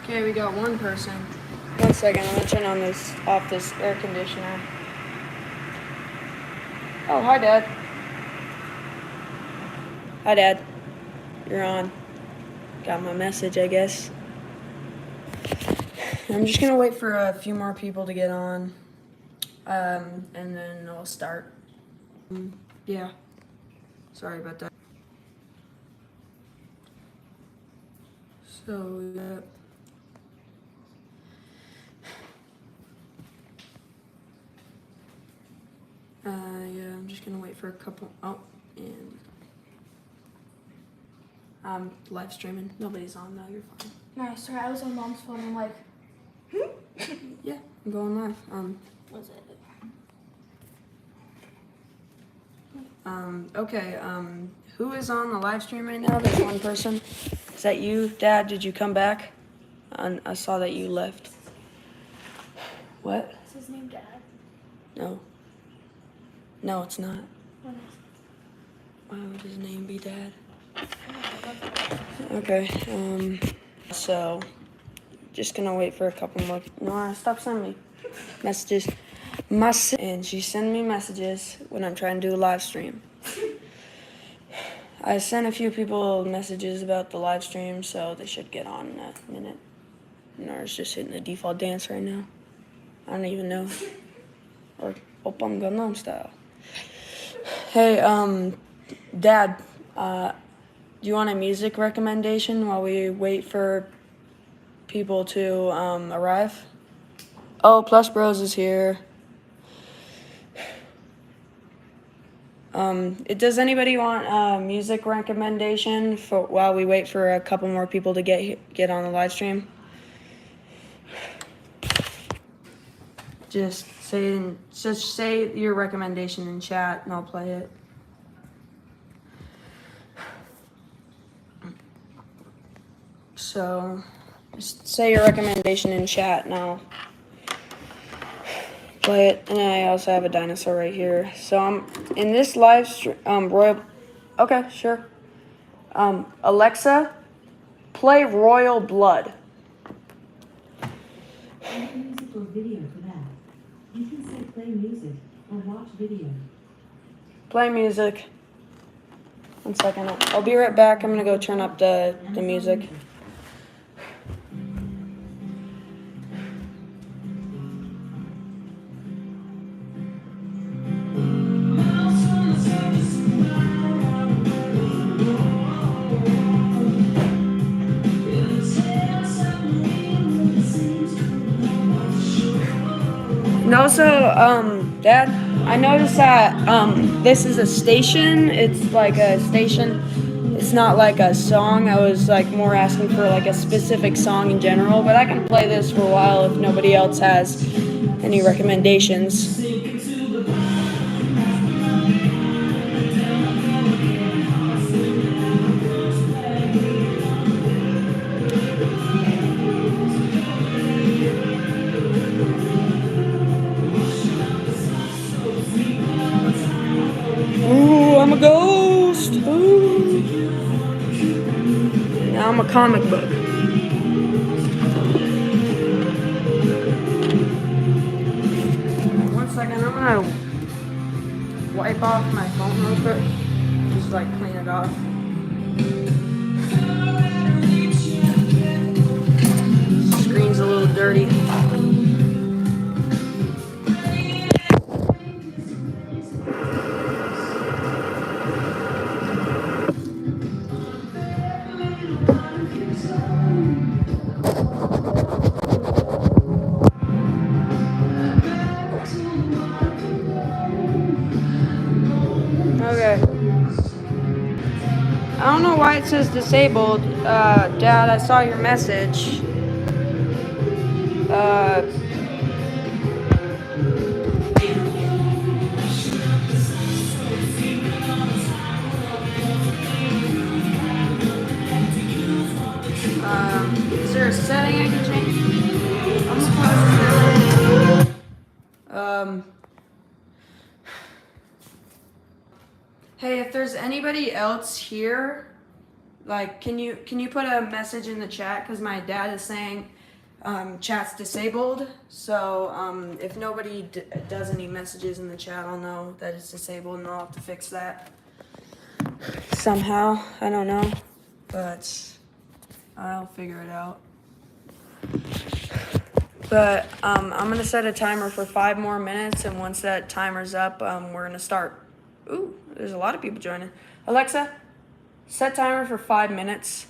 Okay, we got one person. 1 second, I'm gonna turn on off this air conditioner. Oh, hi, Dad. Hi, Dad. You're on. Got my message, I guess. I'm just gonna wait for a few more people to get on, and then I'll start. Yeah. Sorry about that. So, yeah. Yeah, I'm just gonna wait for a couple. Oh, and I'm live streaming. Nobody's on though. You're fine. No, sorry, I was on Mom's phone. I'm like, Yeah, I'm going live. was it? Okay. Who is on the live stream right now? There's one person. Is that you, Dad? Did you come back? I saw that you left. What? Is his name Dad? No. No, it's not. What is Why would his name be Dad? Okay. So, just gonna wait for a couple more. Nora, stop sending me messages. And she sends me messages when I'm trying to do a live stream. I sent a few people messages about the live stream, so they should get on in a minute. Nora's just hitting the default dance right now. I don't even know. Or Oppam Gangnam Style. Hey, Dad, do you want a music recommendation while we wait for people to arrive? Oh, Plus Bros is here. Does anybody want a music recommendation for while we wait for a couple more people to get on the live stream? Just say your recommendation in chat and I'll play it. So, just say your recommendation in chat and I'll play it. And I also have a dinosaur right here. So I'm in this live stream. Royal. Okay, sure. Alexa, play Royal Blood. Music or video for that. You can say play music or watch video. Play music. 1 second. I'll be right back. I'm gonna go turn up the music. And also, Dad, I noticed that this is a station. It's like a station. It's not like a song. I was like more asking for like a specific song in general, but I can play this for a while if nobody else has any recommendations. Ooh, I'm a ghost. Ooh. Now I'm a comic book. One second, I'm gonna wipe off my phone real quick. Just like clean it off. Screen's a little dirty. Okay. I don't know why it says disabled. Dad, I saw your message. Is there a setting I can change? Hey, if there's anybody else here, Like, can you put a message in the chat? Because my dad is saying chat's disabled. So if nobody does any messages in the chat, I'll know that it's disabled, and I'll have to fix that somehow. I don't know, but I'll figure it out. But I'm gonna set a timer for 5 more minutes, and once that timer's up, we're gonna start. Ooh, there's a lot of people joining. Alexa, set timer for 5 minutes.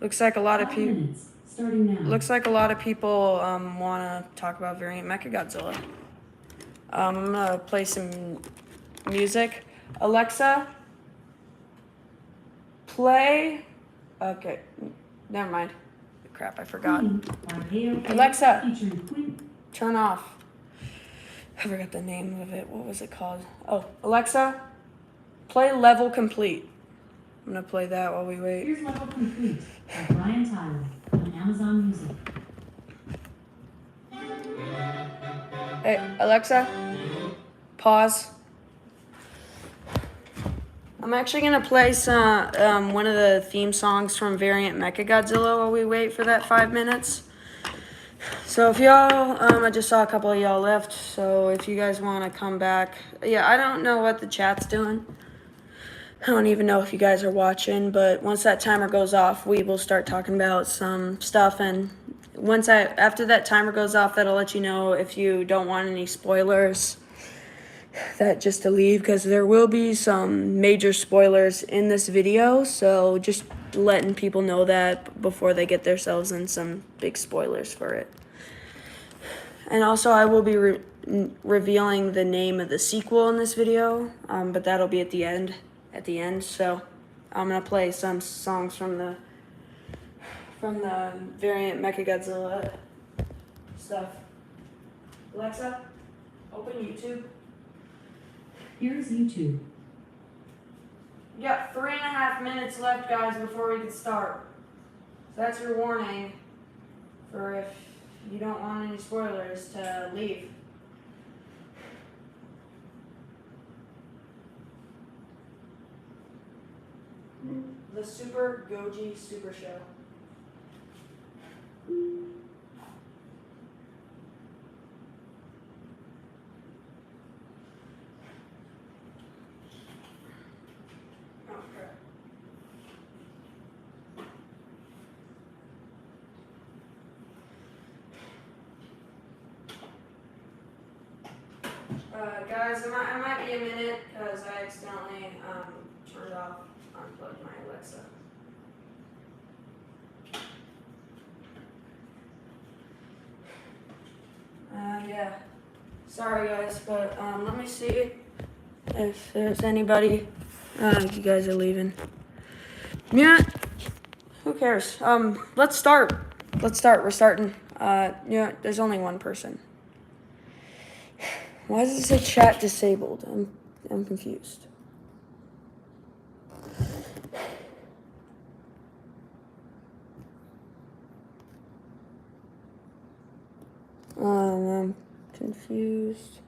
Looks like a lot of 5 people. minutes, starting now. Looks like a lot of people want to talk about Variant Mechagodzilla. I'm gonna play some music. Alexa, play. Okay, never mind. Crap, I forgot. Alexa, turn off. I forgot the name of it. What was it called? Oh, Alexa, play Level Complete. I'm gonna play that while we wait. Here's Level Complete by Brian Tyler on Amazon Music. Hey, Alexa, pause. I'm actually gonna play some one of the theme songs from Variant Mechagodzilla while we wait for that 5 minutes. So if y'all, I just saw a couple of y'all left. So if you guys want to come back, yeah, I don't know what the chat's doing. I don't even know if you guys are watching, but once that timer goes off, we will start talking about some stuff. And after that timer goes off, that'll let you know if you don't want any spoilers, that just to leave, because there will be some major spoilers in this video. So just letting people know that before they get themselves in some big spoilers for it. And also, I will be revealing the name of the sequel in this video, but that'll be at the end. So I'm gonna play some songs from the Variant Mechagodzilla stuff. Alexa, open YouTube. Here's YouTube. We got 3.5 minutes left, guys, before we can start. So that's your warning for if you don't want any spoilers to leave. The Super Goji Super Show. Oh, crap. Guys, it might be a minute because I accidentally unplugged my Alexa. Yeah. Sorry, guys, but let me see if there's anybody. You guys are leaving. Yeah. Who cares? Let's start. We're starting. Yeah. There's only one person. Why does it say chat disabled? I'm confused. I'm confused.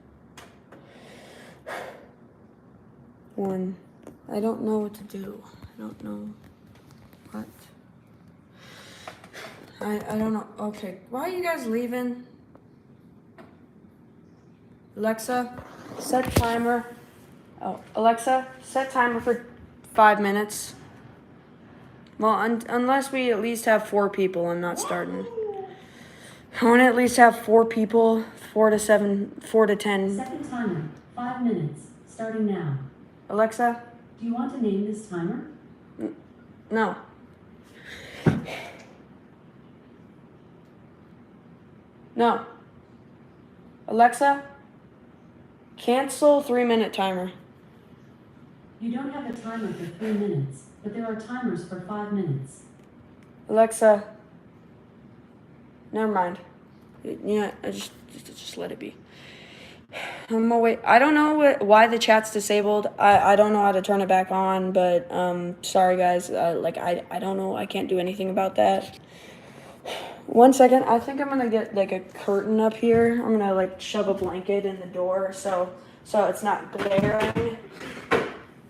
I don't know what to do. I don't know what. I don't know. Okay, why are you guys leaving? Alexa, set timer. Oh, Alexa, set timer for 5 minutes. Well, unless we at least have 4 people, I'm not starting. I want to at least have 4 people, 4 to 7, 4 to 10. Second timer, 5 minutes, starting now. Alexa? Do you want to name this timer? No. No. Alexa? Cancel 3-minute timer. You don't have a timer for 3 minutes, but there are timers for 5 minutes. Alexa? Never mind. Yeah, just let it be. I'm gonna wait. I don't know why the chat's disabled. I don't know how to turn it back on, but sorry guys. I don't know. I can't do anything about that. 1 second. I think I'm gonna get like a curtain up here. I'm gonna like shove a blanket in the door so it's not glaring.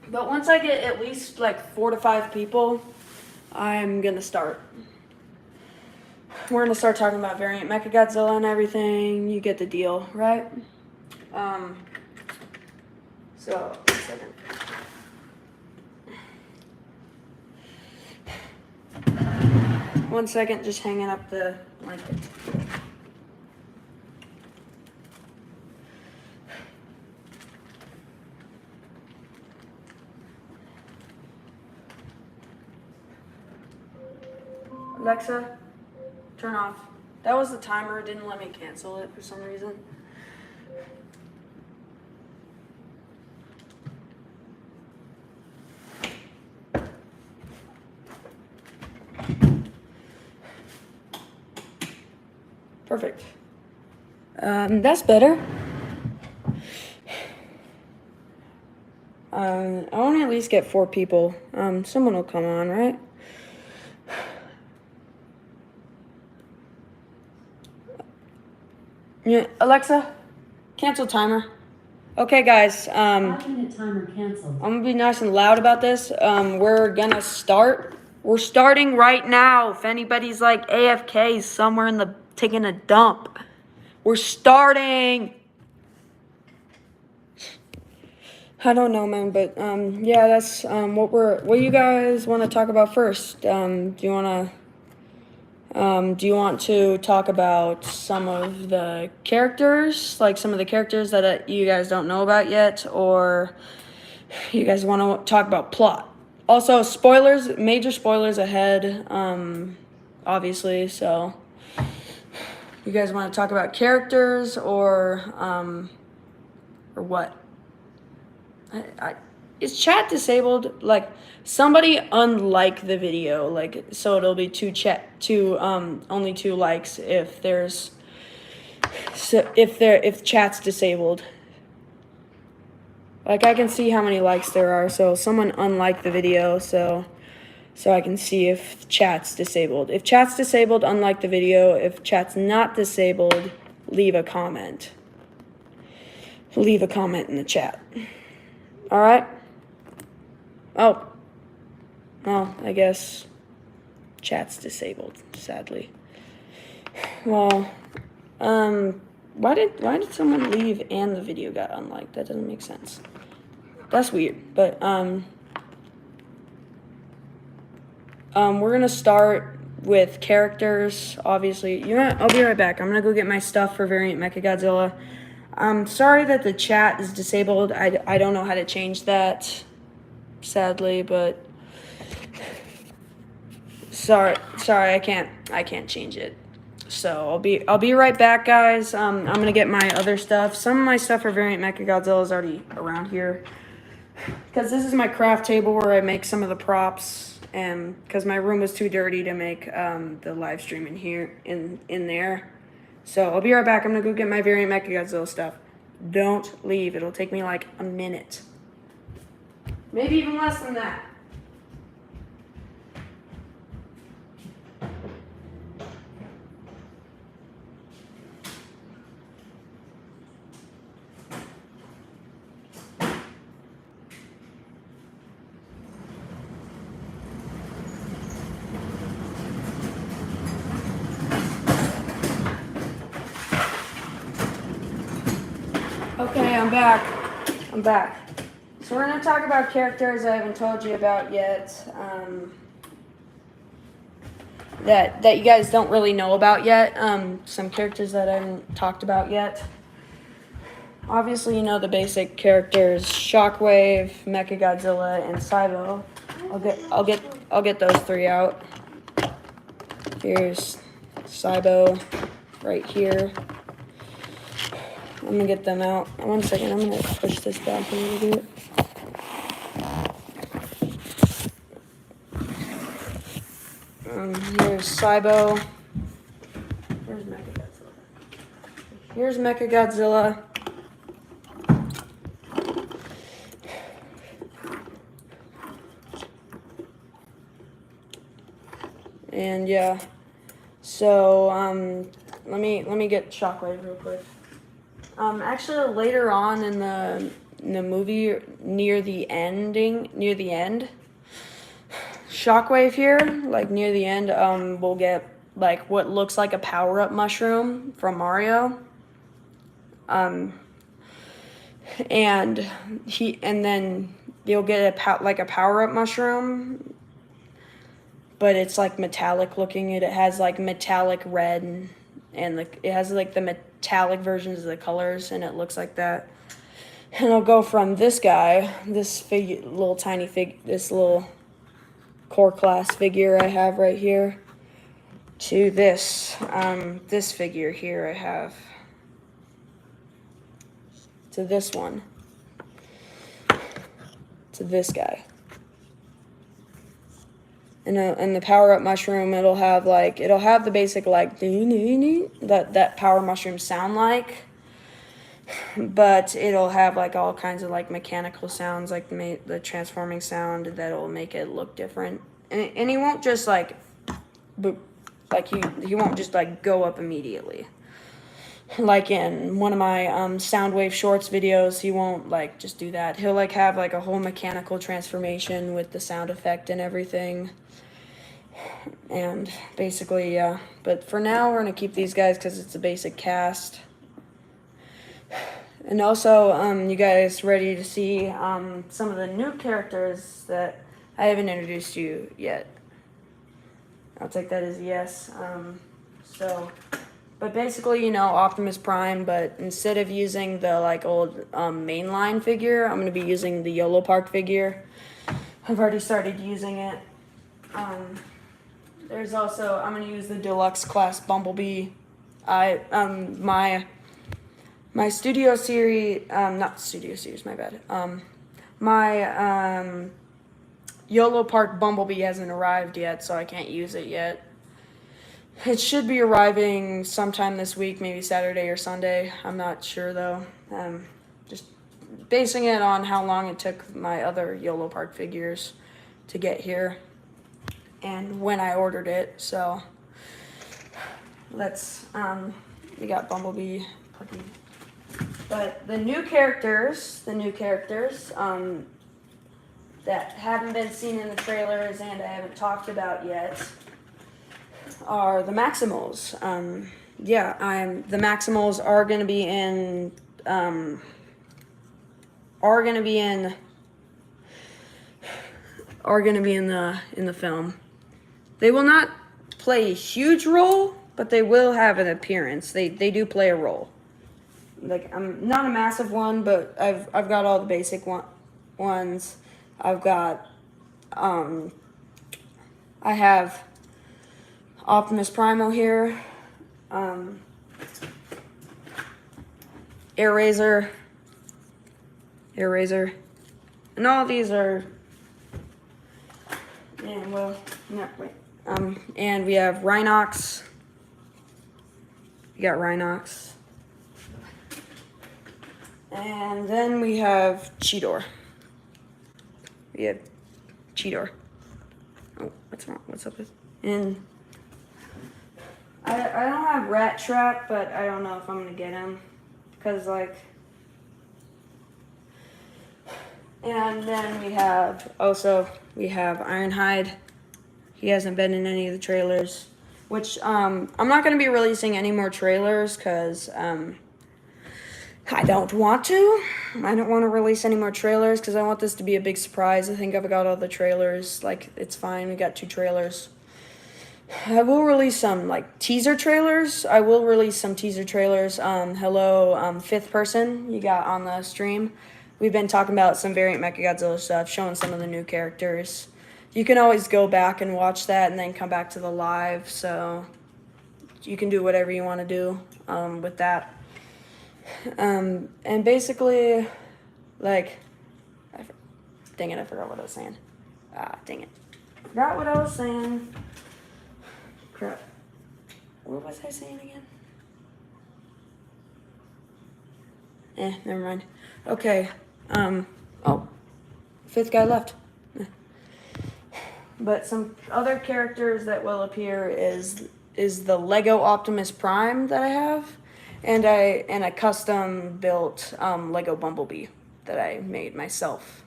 But once I get at least like 4 to 5 people, I'm gonna start. We're gonna start talking about variant Mechagodzilla and everything. You get the deal, right? So, 1 second. One second, just hanging up the blanket. Alexa, turn off. That was the timer. It didn't let me cancel it for some reason. Perfect. That's better. I want to at least get 4 people. Someone will come on, right? Yeah, Alexa, cancel timer. Okay, guys. 5-minute timer canceled. I'm gonna be nice and loud about this. We're gonna start. We're starting right now. If anybody's like AFK somewhere in the taking a dump, we're starting. I don't know, man, but yeah, that's what you guys want to talk about first. Do you want to talk about some of the characters, like some of the characters that you guys don't know about yet, or you guys want to talk about plot? Also, spoilers, major spoilers ahead, obviously. So, you guys want to talk about characters or what? Is chat disabled? Like, somebody unlike the video, like, so it'll be only 2 likes if if chat's disabled. Like, I can see how many likes there are, so someone unlike the video, so I can see if chat's disabled. If chat's disabled, unlike the video. If chat's not disabled, leave a comment. Leave a comment in the chat. All right? Oh. Well, I guess chat's disabled, sadly. Well, why did someone leave and the video got unliked? That doesn't make sense. That's weird, but we're gonna start with characters, obviously. You know what? I'll be right back. I'm gonna go get my stuff for variant Mechagodzilla. I'm sorry that the chat is disabled. I don't know how to change that, sadly, but sorry, I can't change it. So I'll be right back, guys. I'm gonna get my other stuff. Some of my stuff for variant Mechagodzilla is already around here, because this is my craft table where I make some of the props, and because my room was too dirty to make the live stream in here in there. So I'll be right back. I'm gonna go get my variant Mechagodzilla stuff. Don't leave. It'll take me like a minute, maybe even less than that. Okay, I'm back. So we're going to talk about characters I haven't told you about yet, that you guys don't really know about yet, some characters that I haven't talked about yet. Obviously, you know the basic characters: Shockwave, Mechagodzilla, and Cybo. I'll get those 3 out. Here's Cybo right here. I'm gonna get them out. 1 second, I'm gonna push this back a little bit. Here's Cybo. Where's Mechagodzilla? Here's Mechagodzilla. And yeah, so let me get Shockwave real quick. Actually, later on in the in the movie near the end, Shockwave here, like near the end, will get like what looks like a power-up mushroom from Mario. And then you'll get like a power-up mushroom, but it's like metallic looking. It has like metallic red and it has like the metallic versions of the colors, and it looks like that. And I'll go from this guy, this figure, little tiny this little core class figure I have right here, to this figure here I have, to this one, to this guy. And the power up mushroom, it'll have the basic like that power mushroom sound like, but it'll have like all kinds of like mechanical sounds, like the transforming sound that'll make it look different. And he won't just like he won't just like go up immediately. Like in one of my Soundwave Shorts videos, he won't like just do that. He'll like have like a whole mechanical transformation with the sound effect and everything. And basically, yeah. But for now, we're gonna keep these guys because it's a basic cast. And also, you guys ready to see some of the new characters that I haven't introduced you yet? I'll take that as a yes. But basically, you know, Optimus Prime, but instead of using the like old mainline figure, I'm gonna be using the YOLO Park figure. I've already started using it. There's also, I'm gonna use the deluxe class Bumblebee. My studio series, not studio series, my bad. My YOLO Park Bumblebee hasn't arrived yet, so I can't use it yet. It should be arriving sometime this week, maybe Saturday or Sunday. I'm not sure though. Just basing it on how long it took my other YOLO Park figures to get here and when I ordered it. So we got Bumblebee, Puppy. But the new characters that haven't been seen in the trailers and I haven't talked about yet are the Maximals. The Maximals are gonna be in the film. They will not play a huge role, but they will have an appearance. They do play a role. Like, I'm not a massive one, but I've got all the basic ones. I've got I have Optimus Primo here, Air Razor, and all of these are. And and we have Rhinox. We got Rhinox. And then we have Cheetor. Oh, what's wrong? What's up with? And I don't have Rat Trap, but I don't know if I'm gonna get him because like. And then we have Ironhide. He hasn't been in any of the trailers, which I'm not gonna be releasing any more trailers because I don't want to. I don't want to release any more trailers because I want this to be a big surprise. I think I've got all the trailers. Like, it's fine. We got 2 trailers. I will release some, like, teaser trailers. Hello, Fifth Person you got on the stream. We've been talking about some variant Mechagodzilla stuff, showing some of the new characters. You can always go back and watch that and then come back to the live. So you can do whatever you want to do with that. And basically, like, dang it, I forgot what I was saying. Dang it. Forgot what I was saying. Crap. What was I saying again? Never mind. Okay. Oh, 5th guy left. But some other characters that will appear is the Lego Optimus Prime that I have. And a custom built Lego Bumblebee that I made myself.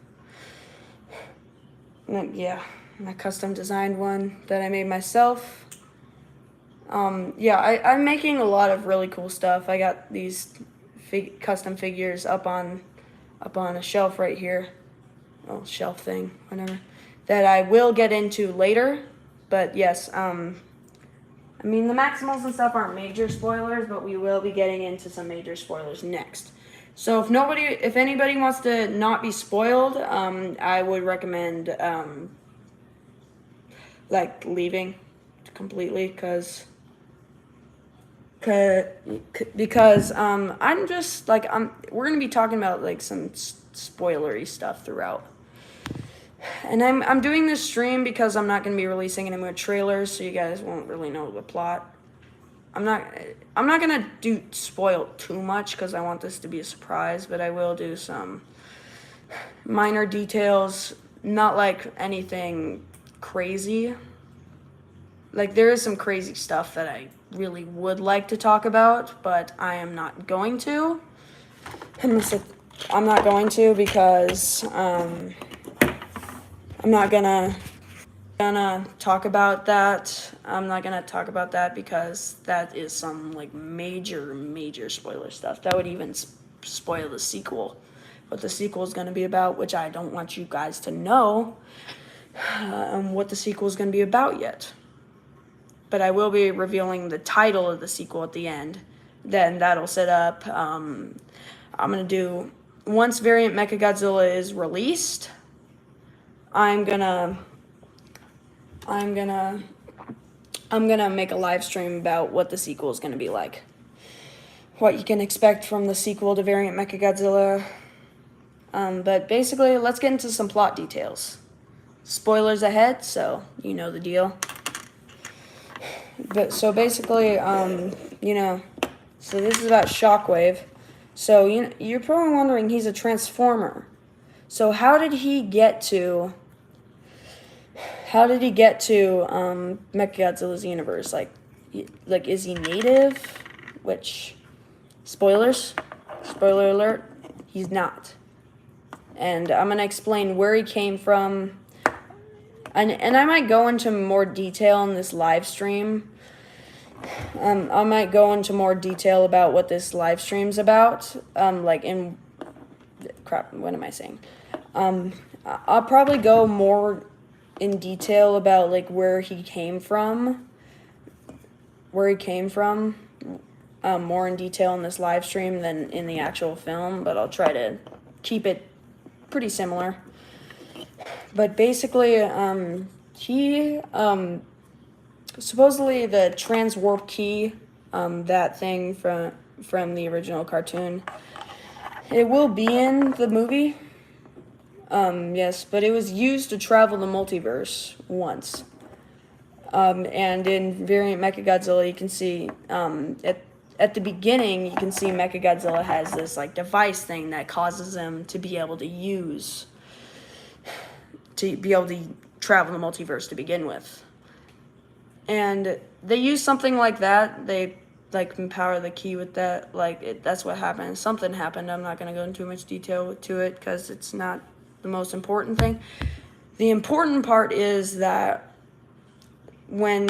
Yeah, my custom designed one that I made myself. Yeah, I'm making a lot of really cool stuff. I got these custom figures up on a shelf right here. Oh, shelf thing, whatever. That I will get into later. But yes, I mean, the Maximals and stuff aren't major spoilers, but we will be getting into some major spoilers next. So if anybody wants to not be spoiled, I would recommend like leaving completely because I'm just like we're gonna be talking about like some spoilery stuff throughout. And I'm doing this stream because I'm not going to be releasing any more trailers, so you guys won't really know the plot. I'm not going to spoil too much because I want this to be a surprise, but I will do some minor details, not like anything crazy. Like there is some crazy stuff that I really would like to talk about, but I am not going to. I'm not going to because I'm not gonna talk about that. I'm not gonna talk about that because that is some like major spoiler stuff. That would even spoil the sequel, what the sequel is gonna be about, which I don't want you guys to know what the sequel is gonna be about yet. But I will be revealing the title of the sequel at the end. Then that'll set up. I'm gonna do once Variant Mechagodzilla is released. I'm gonna make a live stream about what the sequel is gonna be like, what you can expect from the sequel to Variant Mechagodzilla. But basically, let's get into some plot details. Spoilers ahead, so you know the deal. But so basically, so this is about Shockwave. So you're probably wondering, he's a Transformer. So how did he get to Mechagodzilla's universe? Like is he native? Which, spoiler alert, he's not. And I'm gonna explain where he came from. And I might go into more detail in this live stream. I might go into more detail about what this live stream's about. What am I saying? I'll probably go more in detail about like where he came from. More in detail in this live stream than in the actual film, but I'll try to keep it pretty similar. But basically, he supposedly the transwarp key, that thing from the original cartoon, it will be in the movie. Yes, but it was used to travel the multiverse once. And in Variant Mechagodzilla, you can see at the beginning, you can see Mechagodzilla has this like device thing that causes him to be able to travel the multiverse to begin with. And they use something like that. They like empower the key with that. That's what happened. Something happened. I'm not going to go into too much detail to it because it's not the most important thing. The important part is that when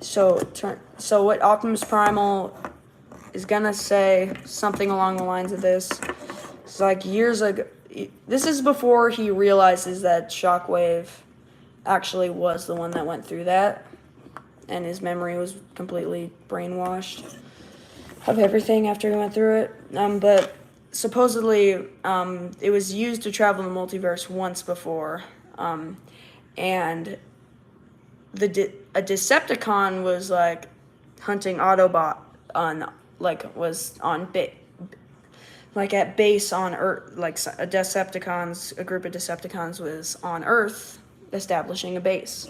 so what Optimus Primal is gonna say, something along the lines of this. It's like years ago. This is before he realizes that Shockwave actually was the one that went through that, and his memory was completely brainwashed of everything after he went through it. But supposedly, it was used to travel the multiverse once before, and a Decepticon was like hunting Autobot at base on Earth. Like a group of Decepticons was on Earth establishing a base.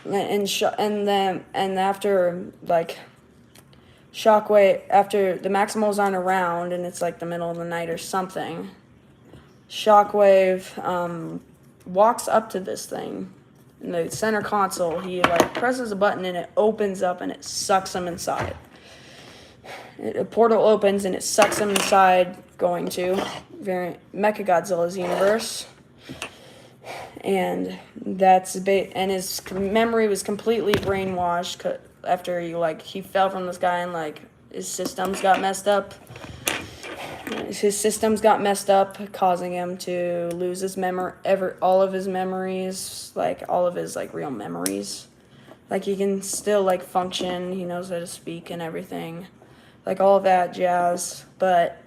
And after like Shockwave, after the Maximals aren't around and it's like the middle of the night or something, Shockwave walks up to this thing in the center console. He like presses a button and it opens up and it sucks him inside. a portal opens and it sucks him inside, going to Mechagodzilla's universe. And and his memory was completely brainwashed after he fell from the sky and his systems got messed up. His systems got messed up, causing him to lose his all of his memories, all of his real memories. He can still function. He knows how to speak and everything, all of that jazz. But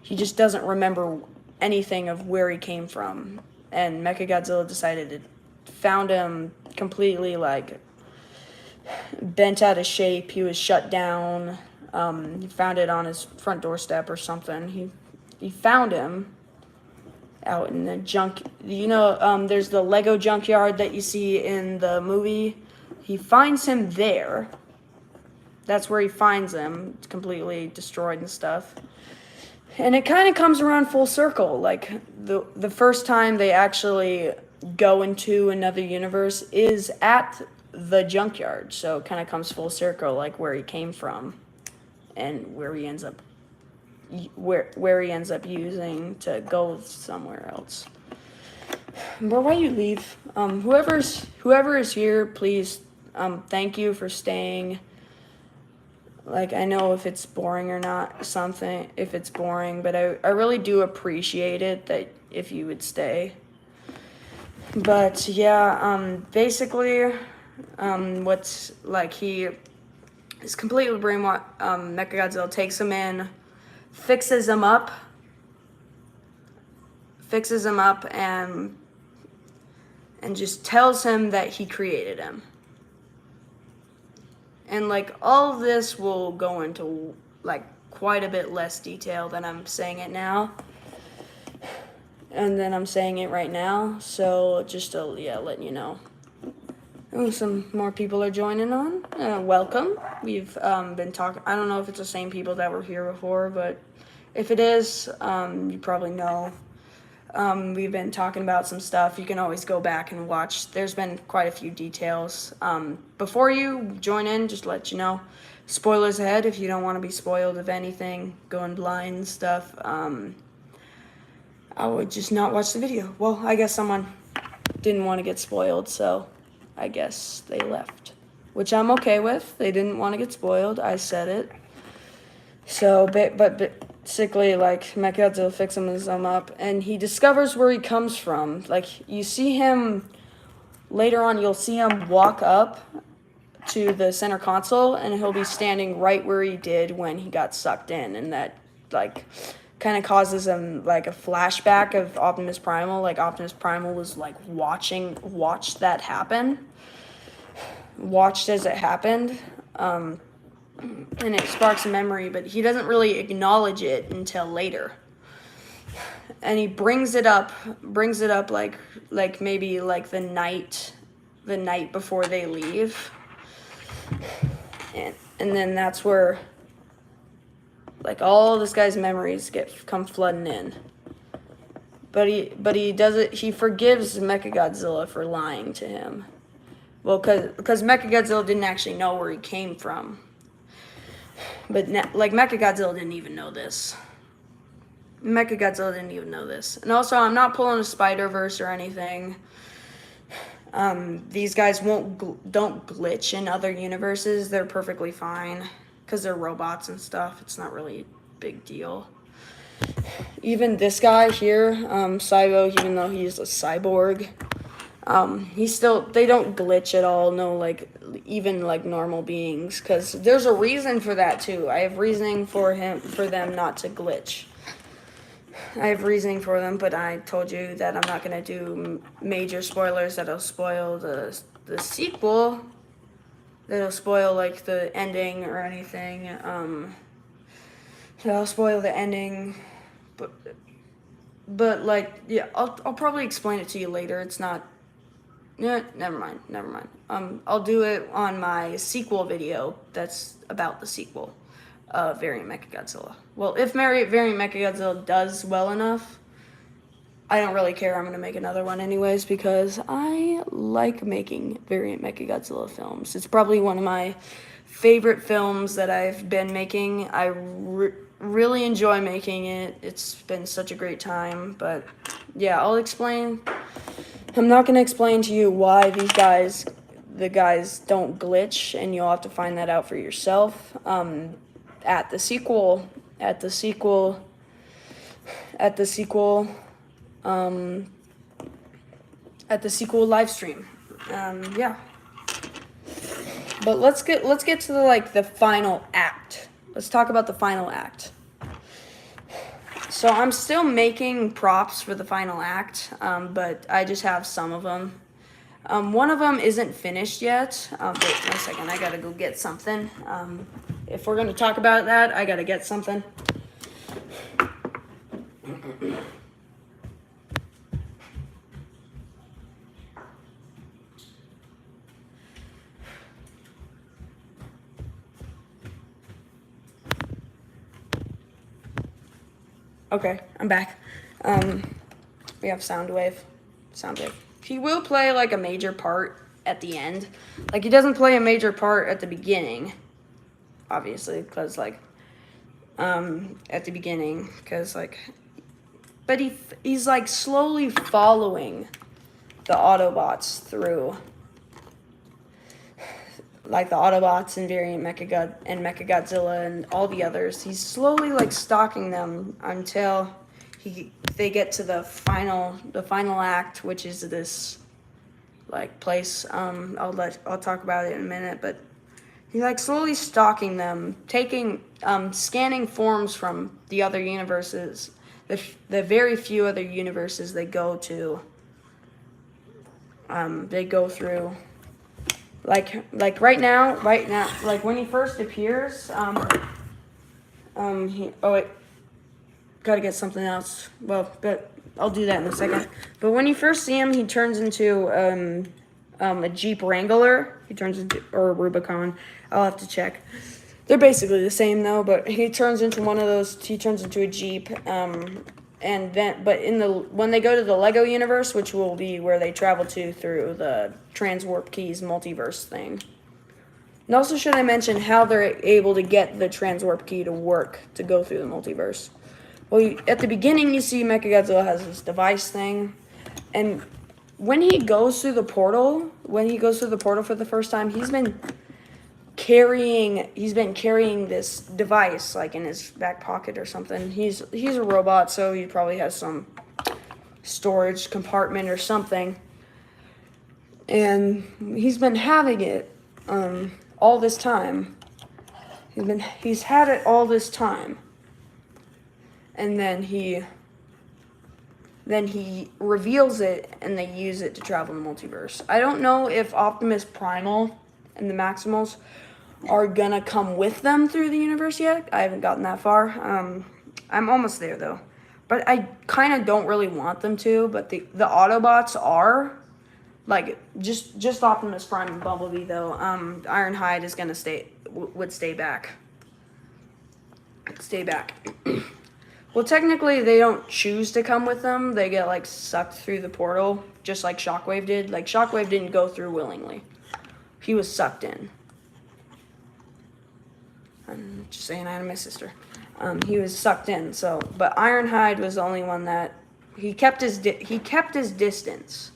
he just doesn't remember anything of where he came from. And Mechagodzilla found him completely bent out of shape. He was shut down. He found it on his front doorstep or something. He found him out in the junk. There's the Lego junkyard that you see in the movie. He finds him there. That's where he finds him. It's completely destroyed and stuff. And it kind of comes around full circle. The first time they actually go into another universe is at the junkyard. So it kind of comes full circle, where he came from and where he ends up using to go somewhere else. But why you leave? Whoever is here, please, thank you for staying. I know if it's boring or not, if it's boring, but I really do appreciate it that if you would stay. But yeah, basically, what's he is completely brainwashed. Mechagodzilla takes him in, fixes him up, and just tells him that he created him. And all of this will go into quite a bit less detail than I'm saying it now. And then I'm saying it right now. So just to letting you know. Oh, some more people are joining on. Welcome. We've been talking. I don't know if it's the same people that were here before, but if it is, you probably know. We've been talking about some stuff. You can always go back and watch. There's been quite a few details. Before you join in, just to let you know, spoilers ahead if you don't want to be spoiled of anything, going blind and stuff. I would just not watch the video. Well, I guess someone didn't want to get spoiled, so I guess they left, which I'm okay with. They didn't want to get spoiled. I said it. So, but basically, Mechagodzilla fixes him up, and he discovers where he comes from. You see him later on. You'll see him walk up to the center console, and he'll be standing right where he did when he got sucked in, and that kind of causes him a flashback of Optimus Primal. Optimus Primal was watched that happen, watched as it happened. And it sparks a memory, but he doesn't really acknowledge it until later. And he brings it up maybe the night before they leave. And then that's where all this guy's memories come flooding in. But he does it. He forgives Mechagodzilla for lying to him. Well, because Mechagodzilla didn't actually know where he came from. But Mechagodzilla didn't even know this. And also, I'm not pulling a Spider-Verse or anything. These guys don't glitch in other universes. They're perfectly fine because they're robots and stuff. It's not really a big deal. Even this guy here, Cybo, even though he's a cyborg, they don't glitch at all. No, even normal beings, because there's a reason for that too. I have reasoning for them not to glitch. I have reasoning for them, but I told you that I'm not gonna do major spoilers that'll spoil the sequel. That'll spoil the ending or anything. That'll spoil the ending, but yeah, I'll probably explain it to you later. It's not. Yeah, never mind. I'll do it on my sequel video that's about the sequel of Variant Mechagodzilla. Well, if Variant Mechagodzilla does well enough, I don't really care. I'm gonna make another one anyways because I like making variant Mechagodzilla films. It's probably one of my favorite films that I've been making. I really enjoy making it. It's been such a great time. But yeah, I'll explain. I'm not gonna explain to you why the guys don't glitch, and you'll have to find that out for yourself. At the sequel, at the sequel, at the sequel. At the sequel live stream. Yeah. But let's get to the final act. Let's talk about the final act. So I'm still making props for the final act, but I just have some of them. One of them isn't finished yet. Wait 1 second, I gotta go get something. If we're gonna talk about that, I gotta get something. Okay, I'm back. We have Soundwave. He will play like a major part at the end. Like he doesn't play a major part at the beginning, obviously, because at the beginning, but he's like slowly following the Autobots through. Like the Autobots and variant Mechagodzilla and all the others. He's slowly like stalking them until they get to the final act, which is this like place. I'll talk about it in a minute, but he's like slowly stalking them, scanning forms from the other universes, the very few other universes they go to. They go through. Like right now, like when he first appears, gotta get something else. Well, but I'll do that in a second. But when you first see him, he turns into a Jeep Wrangler. Or a Rubicon. I'll have to check. They're basically the same though. But he turns into one of those. He turns into a Jeep. And then, but when they go to the Lego universe, which will be where they travel to through the Transwarp Keys multiverse thing. And also, should I mention how they're able to get the Transwarp Key to work to go through the multiverse? Well, at the beginning, you see Mechagodzilla has this device thing, and when he goes through the portal for the first time, he's been carrying this device like in his back pocket or something. He's a robot, so he probably has some storage compartment or something. And he's been having it all this time. He's had it all this time. And then he reveals it, and they use it to travel in the multiverse. I don't know if Optimus Primal and the Maximals are gonna come with them through the universe yet. I haven't gotten that far. I'm almost there though, but I kind of don't really want them to. But the Autobots are, like, just Optimus Prime and Bumblebee though. Ironhide is gonna would stay back. Well, technically they don't choose to come with them. They get like sucked through the portal, just like Shockwave did. Like Shockwave didn't go through willingly. He was sucked in. I'm just saying hi to my sister. He was sucked in. So, but Ironhide was the only one that he kept his distance,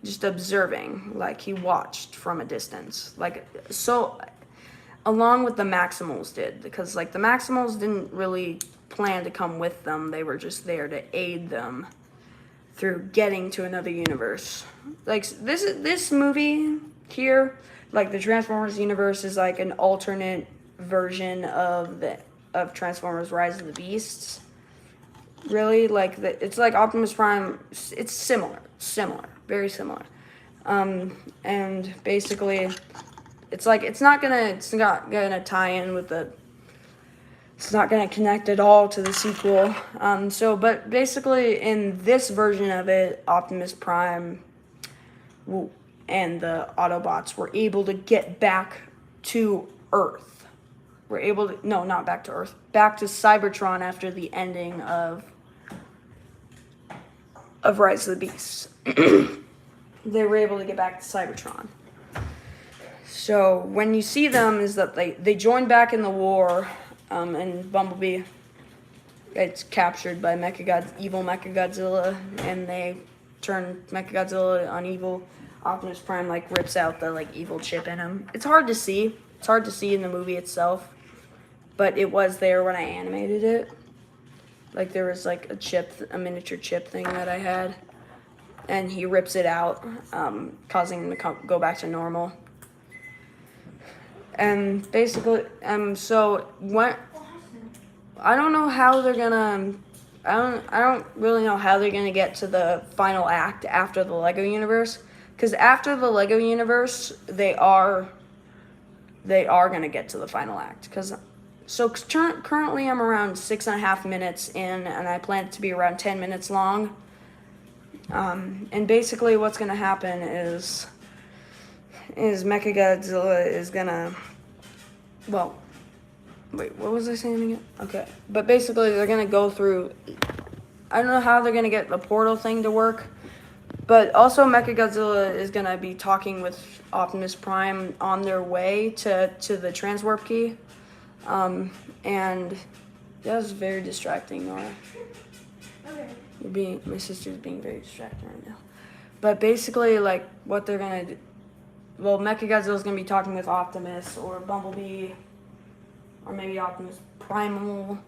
just observing, like he watched from a distance, like so. Along with the Maximals did, because like the Maximals didn't really plan to come with them. They were just there to aid them through getting to another universe. Like this movie here. Like the Transformers universe is like an alternate version of Transformers Rise of the Beasts. Really, like it's like Optimus Prime. It's similar, very similar. And basically, it's not gonna tie in with it's not gonna connect at all to the sequel. But basically, in this version of it, Optimus Prime and the Autobots were able to get back to Earth. Not back to Earth, back to Cybertron after the ending of of Rise of the Beasts. They were able to get back to Cybertron. So when you see them is that they joined back in the war, and Bumblebee gets captured by evil Mechagodzilla, and they turn Mechagodzilla on evil. Optimus Prime like rips out the like evil chip in him. It's hard to see. It's hard to see in the movie itself, but it was there when I animated it. Like there was like a miniature chip thing that I had, and he rips it out, causing him to go back to normal. And basically, so what? I don't know how they're gonna. I don't really know how they're gonna get to the final act after the Lego universe. Because after the Lego universe, they are gonna get to the final act. Currently I'm around 6.5 minutes in, and I plan it to be around 10 minutes long. And basically, what's gonna happen is Mechagodzilla is gonna. Well, wait, what was I saying again? Okay, but basically they're gonna go through. I don't know how they're gonna get the portal thing to work. But also, Mechagodzilla is going to be talking with Optimus Prime on their way to the transwarp key. And that was very distracting, Nora. Okay. My sister's being very distracting right now. But basically, like, what they're going to do... Well, Mechagodzilla's going to be talking with Optimus or Bumblebee. Or maybe Optimus Primal.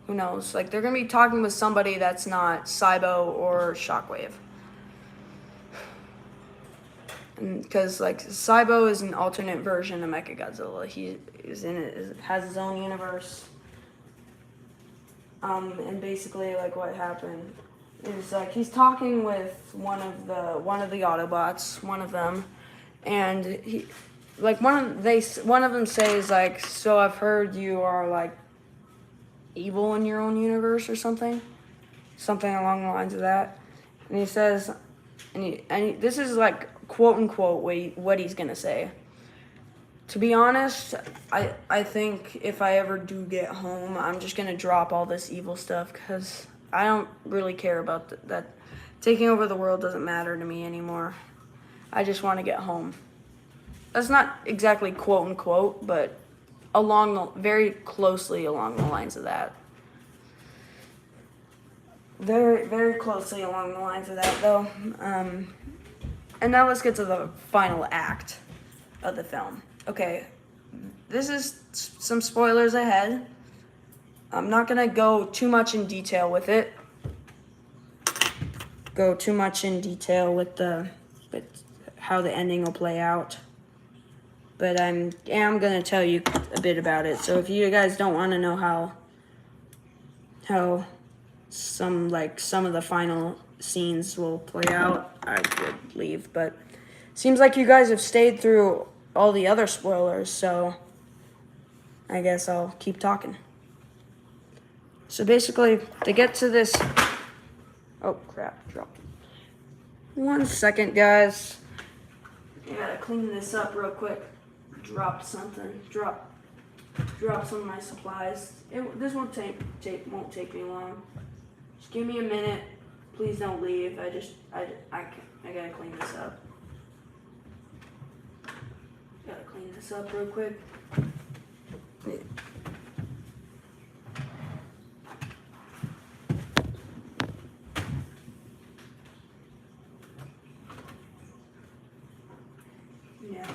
Who knows? Like, they're going to be talking with somebody that's not Cybo or Shockwave. Because like Cybo is an alternate version of Mechagodzilla. He is has his own universe. And basically like what happened is like he's talking with one of the Autobots, one of them, and he like one of them says like, so I've heard you are like evil in your own universe or something along the lines of that. And he says, this is like quote unquote what he's gonna say. To be honest, I think if I ever do get home, I'm just gonna drop all this evil stuff because I don't really care about that. Taking over the world doesn't matter to me anymore. I just want to get home. That's not exactly quote unquote, but very closely along the lines of that. Very, very closely along the lines of that, though. And now let's get to the final act of the film. Okay, this is some spoilers ahead. I'm not gonna go too much in detail with it. With how the ending will play out. But I am gonna tell you a bit about it. So if you guys don't want to know how some of the final scenes will play out, I could leave. But seems like you guys have stayed through all the other spoilers, so I guess I'll keep talking. So basically, to get to this... Oh, crap, dropped it. 1 second, guys. I gotta clean this up real quick. Dropped something. Drop some of my supplies. This won't take me long. Just give me a minute. Please don't leave. I gotta clean this up. Gotta clean this up real quick. Yeah.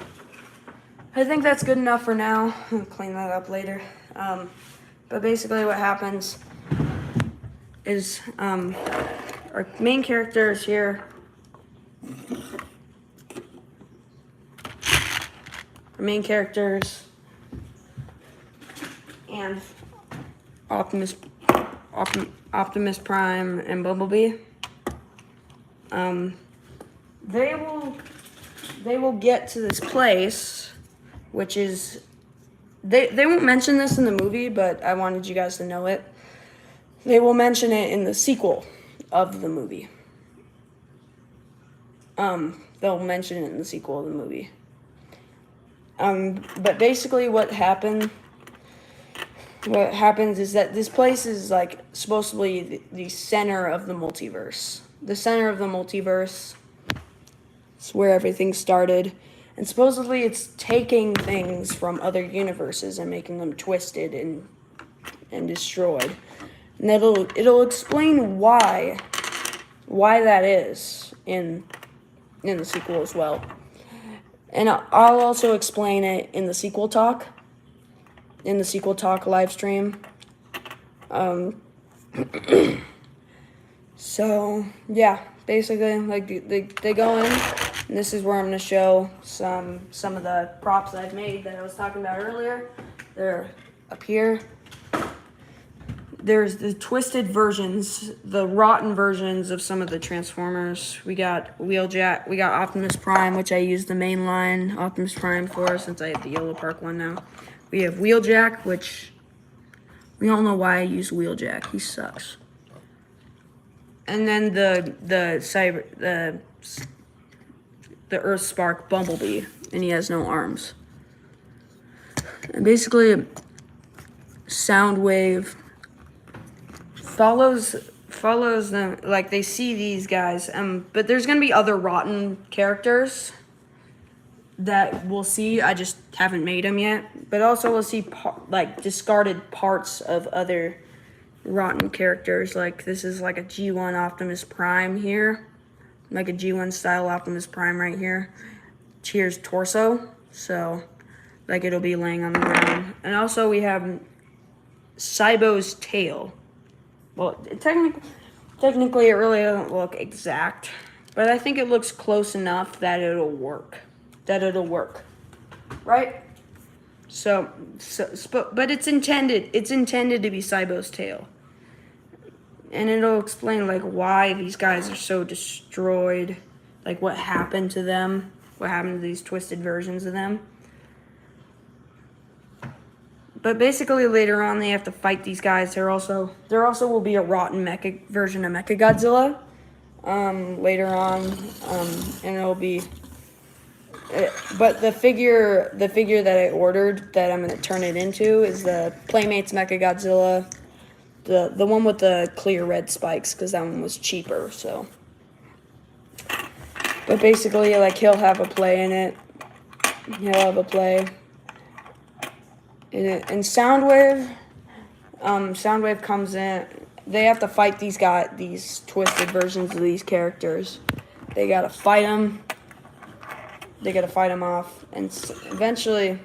I think that's good enough for now. I'll clean that up later. But basically what happens is our main character is here. Our main characters and Optimus Prime and Bumblebee. They will get to this place, which is they won't mention this in the movie, but I wanted you guys to know it. They will mention it in the sequel of the movie. They'll mention it in the sequel of the movie. But basically what happened what happens is that this place is like supposed to be the center of the multiverse. The center of the multiverse is where everything started. And supposedly it's taking things from other universes and making them twisted and destroyed. And it'll explain why that is in the sequel as well. And I'll also explain it in the sequel talk. In the sequel talk live stream. So yeah, basically like they go in, and this is where I'm gonna show some of the props that I've made that I was talking about earlier. They're up here. There's the twisted versions, the rotten versions of some of the Transformers. We got Wheeljack, we got Optimus Prime, which I use the mainline Optimus Prime for since I have the Yellow Park one now. We have Wheeljack, which we all know why I use Wheeljack. He sucks. And then the Earthspark Bumblebee, and he has no arms. And basically, Soundwave follows them, like they see these guys, but there's gonna be other rotten characters that we'll see. I just haven't made them yet, but also we'll see like discarded parts of other rotten characters. Like this is like a G1 Optimus Prime here, like a G1 style Optimus Prime right here. Here's torso, so like it'll be laying on the ground. And also we have Cybo's tail. Well, technically it really doesn't look exact, but I think it looks close enough that it'll work. Right? So but it's intended to be Cybo's tail. And it'll explain like why these guys are so destroyed, like what happened to them, what happened to these twisted versions of them. But basically later on they have to fight these guys. There also will be a rotten version of Mechagodzilla later on, and it'll be. But the figure that I ordered that I'm gonna turn it into is the Playmates Mechagodzilla, the one with the clear red spikes, because that one was cheaper. So, but basically, like he'll have a play in it. And Soundwave comes in. They have to fight these twisted versions of these characters. They gotta fight them. They gotta fight them off, and eventually,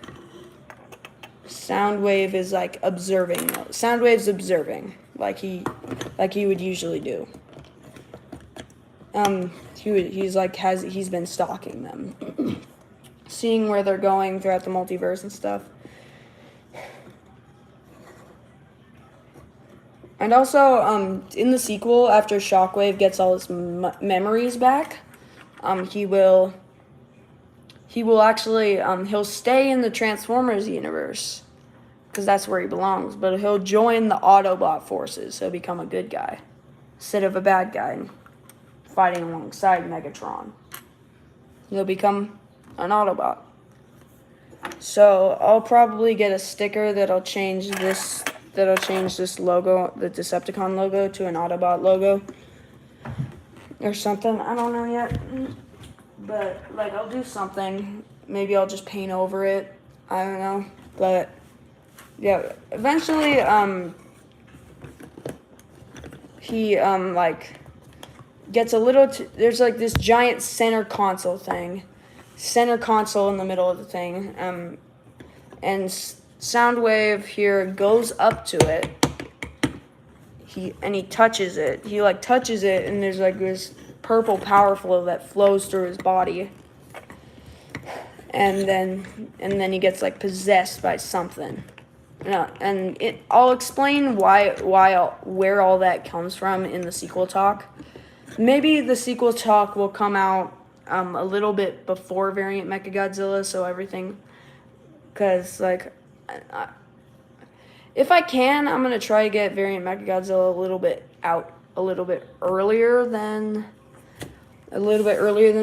Soundwave is like observing. Soundwave's observing, like he would usually do. He's been stalking them, seeing where they're going throughout the multiverse and stuff. And also, in the sequel, after Shockwave gets all his memories back, he will actually, he'll stay in the Transformers universe, because that's where he belongs, but he'll join the Autobot forces. He'll become a good guy, instead of a bad guy, fighting alongside Megatron. He'll become an Autobot. So, I'll probably get a sticker that'll change this logo, the Decepticon logo, to an Autobot logo. Or something, I don't know yet. But, like, I'll do something. Maybe I'll just paint over it. I don't know. But, yeah, eventually, he, like, gets a little... there's, like, this giant center console thing. Center console in the middle of the thing. And Soundwave here goes up to it. He touches it. He, like, touches it, and there's, like, this purple power flow that flows through his body, and then he gets like possessed by something. I'll explain where all that comes from in the sequel talk. Maybe the sequel talk will come out a little bit before Variant Mechagodzilla, so everything, because like if I can, I'm gonna try to get Variant Mechagodzilla a little bit earlier than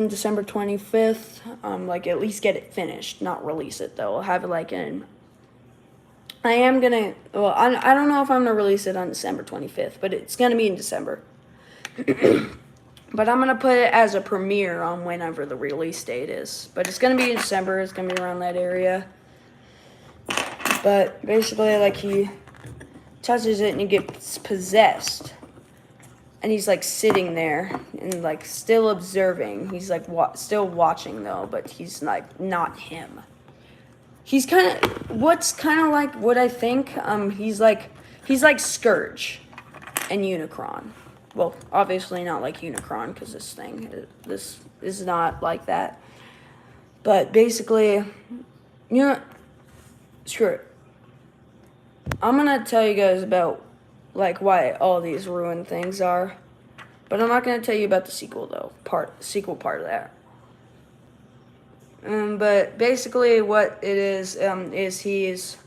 December 25th. Like at least get it finished, not release it though. I'll have it like in I am gonna. Well, I don't know if I'm gonna release it on December 25th, but it's gonna be in December. But I'm gonna put it as a premiere on whenever the release date is. But it's gonna be in December. It's gonna be around that area. But basically, like, he touches it and he gets possessed, and he's like sitting there and like still observing. He's like still watching though, but he's like not him. He's kind of like what I think. He's like Scourge and Unicron. Well, obviously not like Unicron, because this is not like that. But basically, screw it. I'm gonna tell you guys about like why all these ruined things are, but I'm not gonna tell you about the sequel though. Sequel part of that. But basically, what it is he's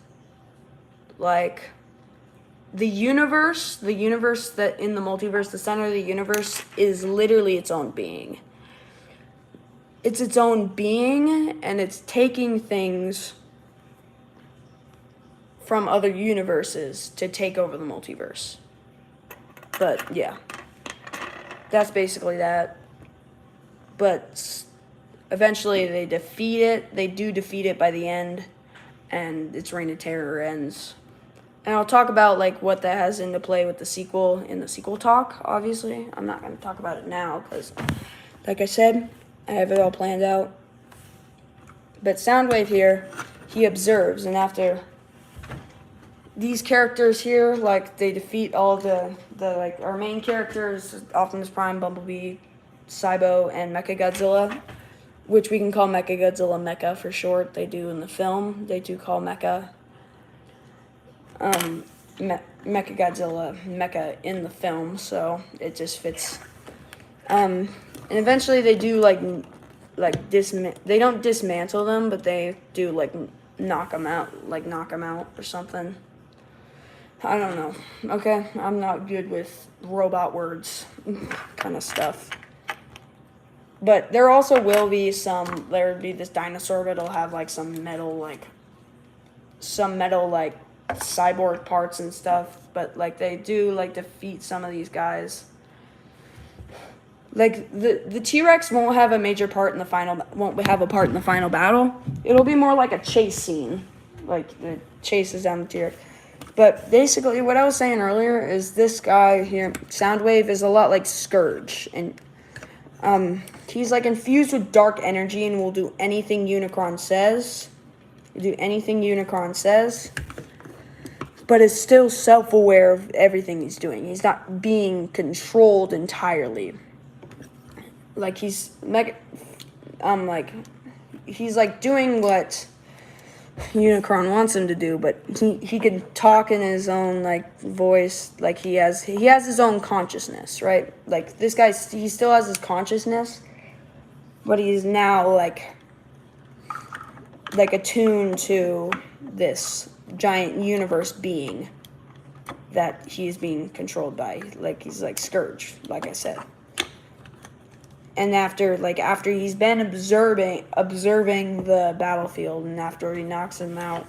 like the universe that in the multiverse, the center of the universe is literally its own being. It's its own being, and it's taking things from other universes to take over the multiverse. But yeah, that's basically that. But eventually they defeat it. They do defeat it by the end, and its reign of terror ends. And I'll talk about like what that has into play with the sequel in the sequel talk. Obviously, I'm not going to talk about it now because, like I said, I have it all planned out. But Soundwave here, he observes, and after these characters here, like, they defeat all the like our main characters, Optimus Prime, Bumblebee, Cybo, and Mechagodzilla, which we can call Mechagodzilla Mecha for short. They do in the film. They do call Mecha Mechagodzilla Mecha in the film, so it just fits. And eventually they do they don't dismantle them, but they do like knock them out or something. I don't know. Okay, I'm not good with robot words kind of stuff. But there also will be there would be this dinosaur, but it'll have like some metal cyborg parts and stuff. But like they do like defeat some of these guys. Like the T-Rex won't have a major part in the final battle. It'll be more like a chase scene, like the chases down the T-Rex. But basically, what I was saying earlier is this guy here, Soundwave, is a lot like Scourge, and he's like infused with dark energy and will do anything Unicron says. But is still self-aware of everything he's doing. He's not being controlled entirely. Like he's he's like doing what Unicron wants him to do, but he can talk in his own like voice. Like he has his own consciousness, right? Like this guy, he still has his consciousness, but he's now like attuned to this giant universe being that he's being controlled by. Like he's like Scourge, like I said. And after he's been observing the battlefield, and after he knocks him out,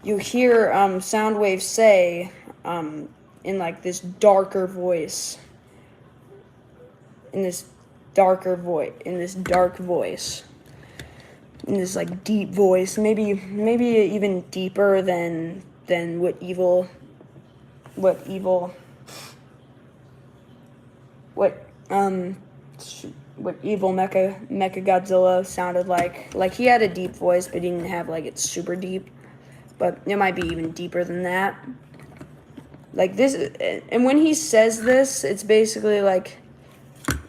you hear Soundwave say in like this darker voice, in this dark voice, in this like deep voice, maybe even deeper than what evil Mechagodzilla sounded like. Like he had a deep voice, but he didn't have like it's super deep. But it might be even deeper than that. Like this, and when he says this, it's basically like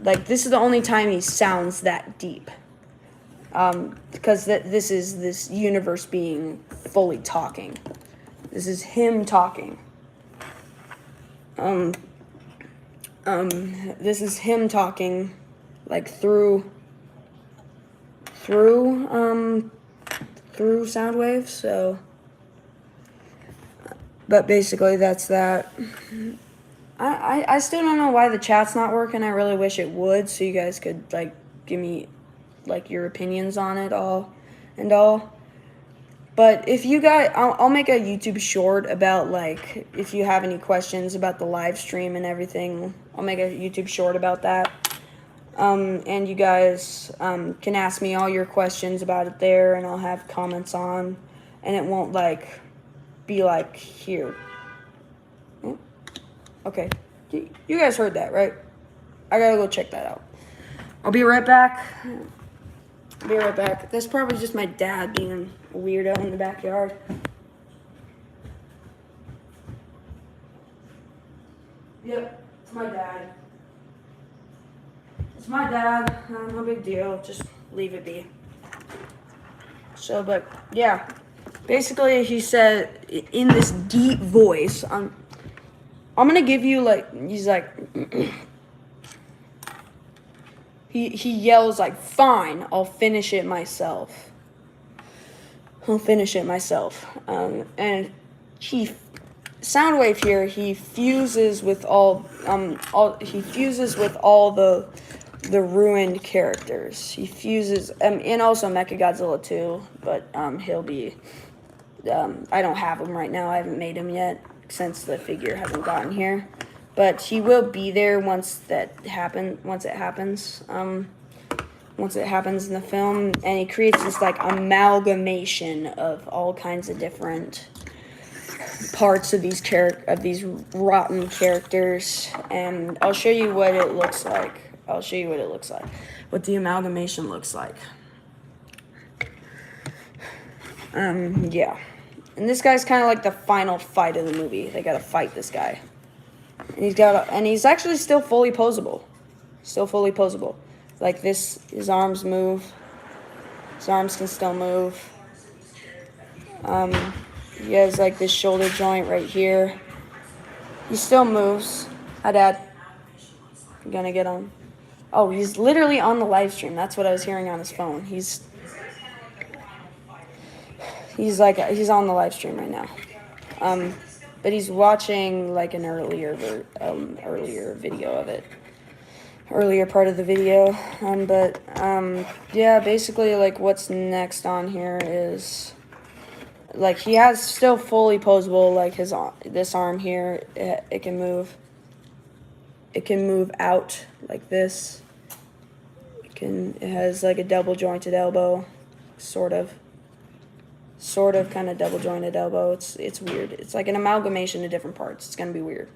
this is the only time he sounds that deep. Because this is this universe being fully talking. This is him talking. This is him talking, like through Soundwave. So, but basically that's that. I still don't know why the chat's not working. I really wish it would, so you guys could like give me like your opinions on it all. But if you guys, I'll make a YouTube short about, like, if you have any questions about the live stream and everything, I'll make a YouTube short about that. And you guys can ask me all your questions about it there, and I'll have comments on, and it won't, like, be like here. Okay, you guys heard that, right? I gotta go check that out. I'll be right back. I'll be right back. That's probably just my dad being a weirdo in the backyard. Yep, it's my dad. It's my dad. No big deal. Just leave it be. So, but yeah, basically he said in this deep voice, I'm gonna give you, like, he's like, he yells like, fine, I'll finish it myself. I'll finish it myself. And Soundwave here, he fuses with all the ruined characters. He fuses, and also Mechagodzilla too, but he'll be, I don't have him right now, I haven't made him yet, since the figure hasn't gotten here. But he will be there once it happens in the film, and he creates this, like, amalgamation of all kinds of different parts of these rotten characters, and I'll show you what it looks like. What the amalgamation looks like. Yeah. And this guy's kind of like the final fight of the movie. They gotta fight this guy. And he's actually still fully posable. Like this, his arms move. His arms can still move. He has, like, this shoulder joint right here. He still moves. Hi, Dad. I'm gonna get on. Oh, he's literally on the live stream. That's what I was hearing on his phone. He's on the live stream right now. But he's watching, like, an earlier video of it. Earlier part of the video. Yeah, basically, like, what's next on here is, like, he has still fully posable, like, this arm here, it can move. It can move out like this. It has, like, a double jointed elbow, sort of kind of double jointed elbow. It's weird. It's like an amalgamation of different parts. It's gonna be weird.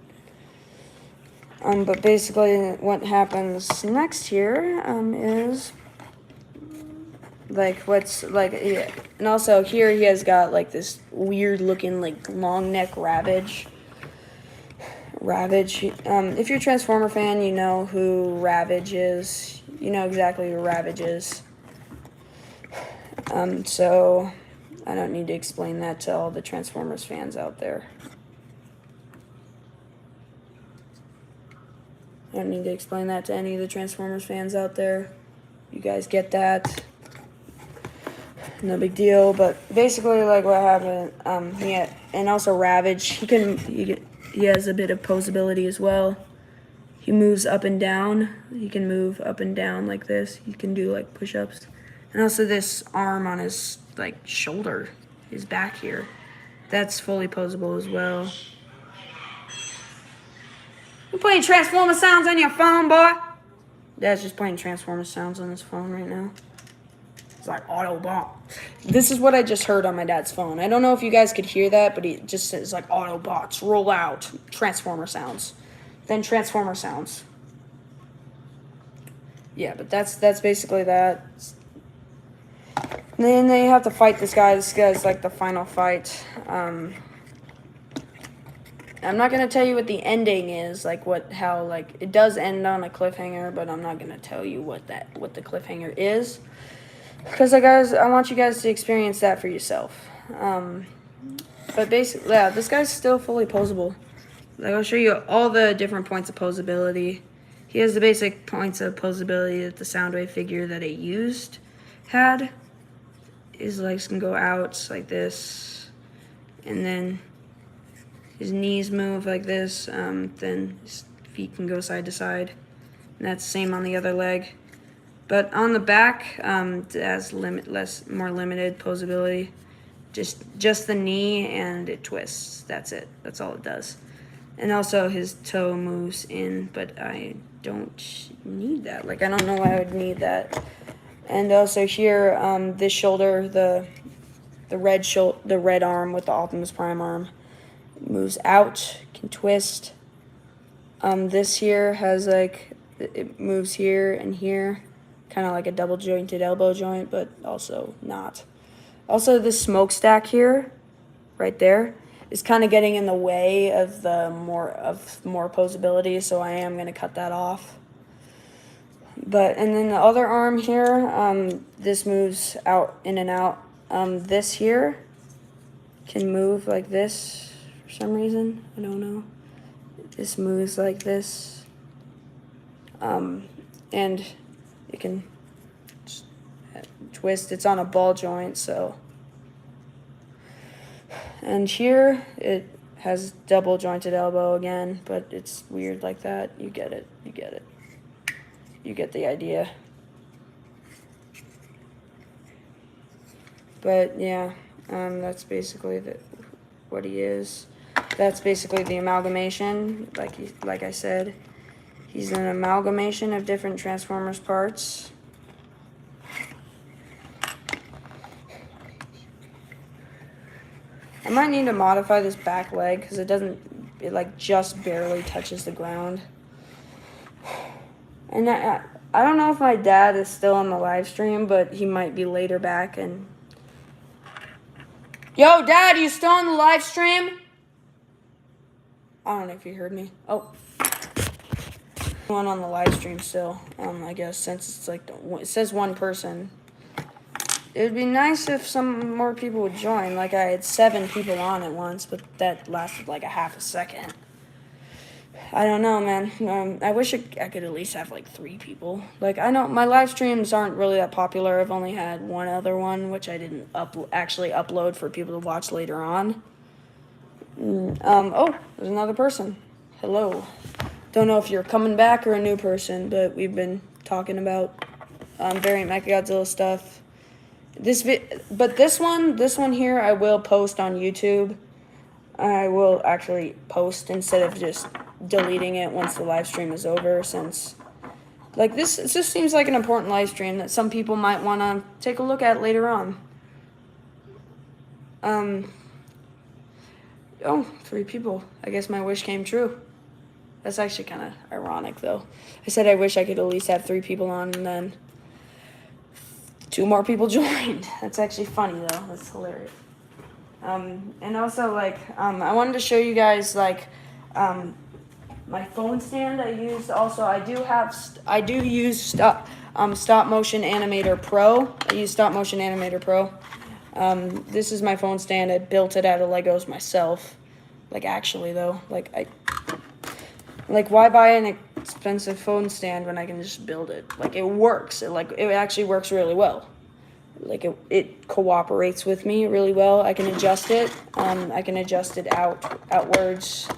But basically what happens next here is, like, and also here he has got, like, this weird looking, like, long neck Ravage. If you're a Transformer fan, you know who Ravage is. You know exactly who Ravage is. So I don't need to explain that to all the Transformers fans out there. I don't need to explain that to any of the Transformers fans out there. You guys get that. No big deal, but basically, like, what happened, and also Ravage, he has a bit of posability as well. He moves up and down. He can move up and down like this. He can do, like, push-ups. And also this arm on his, like, shoulder, his back here, that's fully posable as well. You playing Transformer sounds on your phone, boy? Dad's just playing Transformer sounds on his phone right now. It's like Autobot. This is what I just heard on my dad's phone. I don't know if you guys could hear that, but he just says, like, Autobots, roll out, Transformer sounds. Then Transformer sounds. Yeah, but that's basically that. And then they have to fight this guy. This guy's, like, the final fight. I'm not going to tell you what the ending is, like, it does end on a cliffhanger, but I'm not going to tell you what the cliffhanger is. Because, guys, I want you guys to experience that for yourself. But basically, yeah, this guy's still fully posable. Like, I'll show you all the different points of posability. He has the basic points of posability that the Soundwave figure that it used had. His legs can go out like this, and then his knees move like this, then his feet can go side to side, and that's the same on the other leg. But on the back, it has more limited posability. just the knee, and it twists. That's it. That's all it does. And also his toe moves in, but I don't need that. Like, I don't know why I would need that. And also here, this shoulder, the red arm with the Optimus Prime arm moves out, can twist. This here has like, it moves here and here, kind of like a double jointed elbow joint, but also not. Also, this smokestack here, right there, is kind of getting in the way of more posability, so I am gonna cut that off. And then the other arm here, this moves out, in and out. This here can move like this for some reason. I don't know. This moves like this. And it can twist. It's on a ball joint, so. And here it has double jointed elbow again, but it's weird like that. You get it. You get it. You get the idea. But yeah, that's basically what he is. That's basically the amalgamation. Like I said, he's an amalgamation of different Transformers parts. I might need to modify this back leg because it like just barely touches the ground. And I don't know if my dad is still on the live stream, but he might be later back. And yo, Dad, you still on the live stream? I don't know if you heard me. Oh, one on the live stream still. I guess since it's like it says one person. It would be nice if some more people would join. Like, I had 7 people on at once, but that lasted like a half a second. I don't know, man. I wish I could at least have like 3 people. Like, I know my live streams aren't really that popular. I've only had one other one, which I didn't actually upload for people to watch later on. Oh, there's another person. Hello. Don't know if you're coming back or a new person, but we've been talking about variant Mechagodzilla stuff. This one here I will post on YouTube. I will actually post instead of just deleting it once the live stream is over, since like this just seems like an important live stream that some people might want to take a look at later on. Oh, 3 people. I guess my wish came true. That's actually kind of ironic, though. I said I wish I could at least have 3 people on, and then 2 more people joined. That's actually funny, though. That's hilarious. And also, like, I wanted to show you guys, like, my phone stand I used. Also, I do use Stop Motion Animator Pro. I use Stop Motion Animator Pro. This is my phone stand. I built it out of Legos myself. Like, actually, though, why buy an expensive phone stand when I can just build it? Like, it works. It actually works really well. Like, it cooperates with me really well. I can adjust it. I can adjust it outwards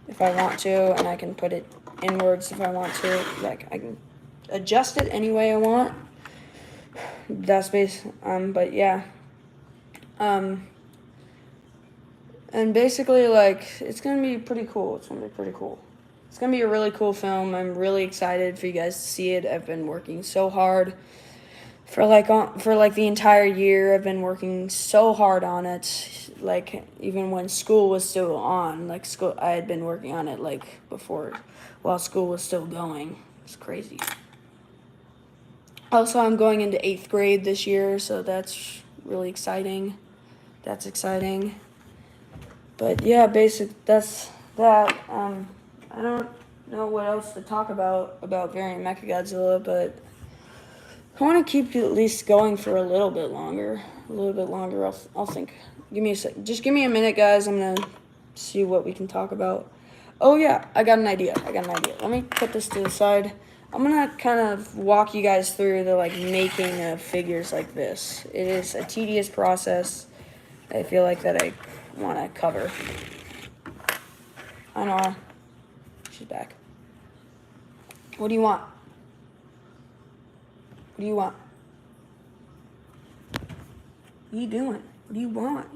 if I want to, and I can put it inwards if I want to. Like, I can adjust it any way I want. That's but yeah. And basically, like, it's gonna be pretty cool. It's gonna be pretty cool. It's gonna be a really cool film. I'm really excited for you guys to see it. I've been working so hard for the entire year. I've been working so hard on it. Like, even when school was still on, like, I had been working on it like before, while school was still going. It's crazy. Also, I'm going into 8th grade this year, so that's really exciting. That's exciting. But yeah, that's that. I don't know what else to talk about variant Mechagodzilla, but I want to keep it at least going for a little bit longer. I'll think. Just give me a minute, guys. I'm gonna see what we can talk about. Oh yeah, I got an idea. Let me put this to the side. I'm gonna kind of walk you guys through the making of figures like this. It is a tedious process. I feel like that I want to cover. I know. She's back. What do you want? What are you doing? What do you want?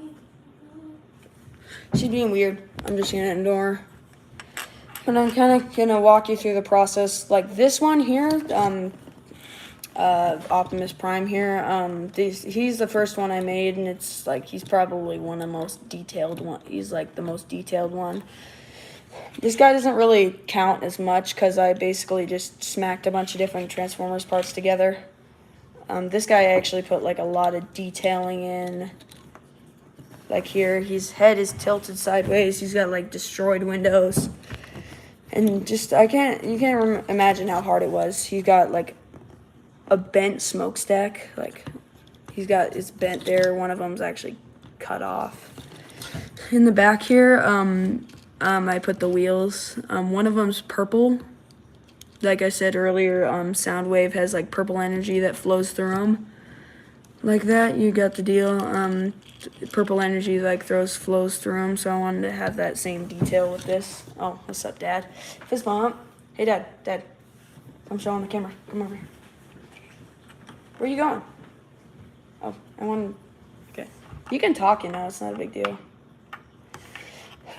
She's being weird. I'm just gonna ignore her. And I'm kind of gonna walk you through the process. Like this one here, Optimus Prime here. He's the first one I made, and it's like he's probably one of the most detailed one. He's like the most detailed one. This guy doesn't really count as much because I basically just smacked a bunch of different Transformers parts together. This guy I actually put like a lot of detailing in. Like here, his head is tilted sideways. He's got like destroyed windows. And just, you can't imagine how hard it was. He got like a bent smokestack. Like, it's bent there. One of them's actually cut off. In the back here, I put the wheels. One of them's purple. Like I said earlier, Soundwave has like purple energy that flows through them. Like that, you got the deal. Purple energy like flows through them, so I wanted to have that same detail with this. Oh, what's up, Dad? Fist bump. Hey, Dad. I'm showing the camera. Come over here. Where are you going? Oh, okay. You can talk, it's not a big deal.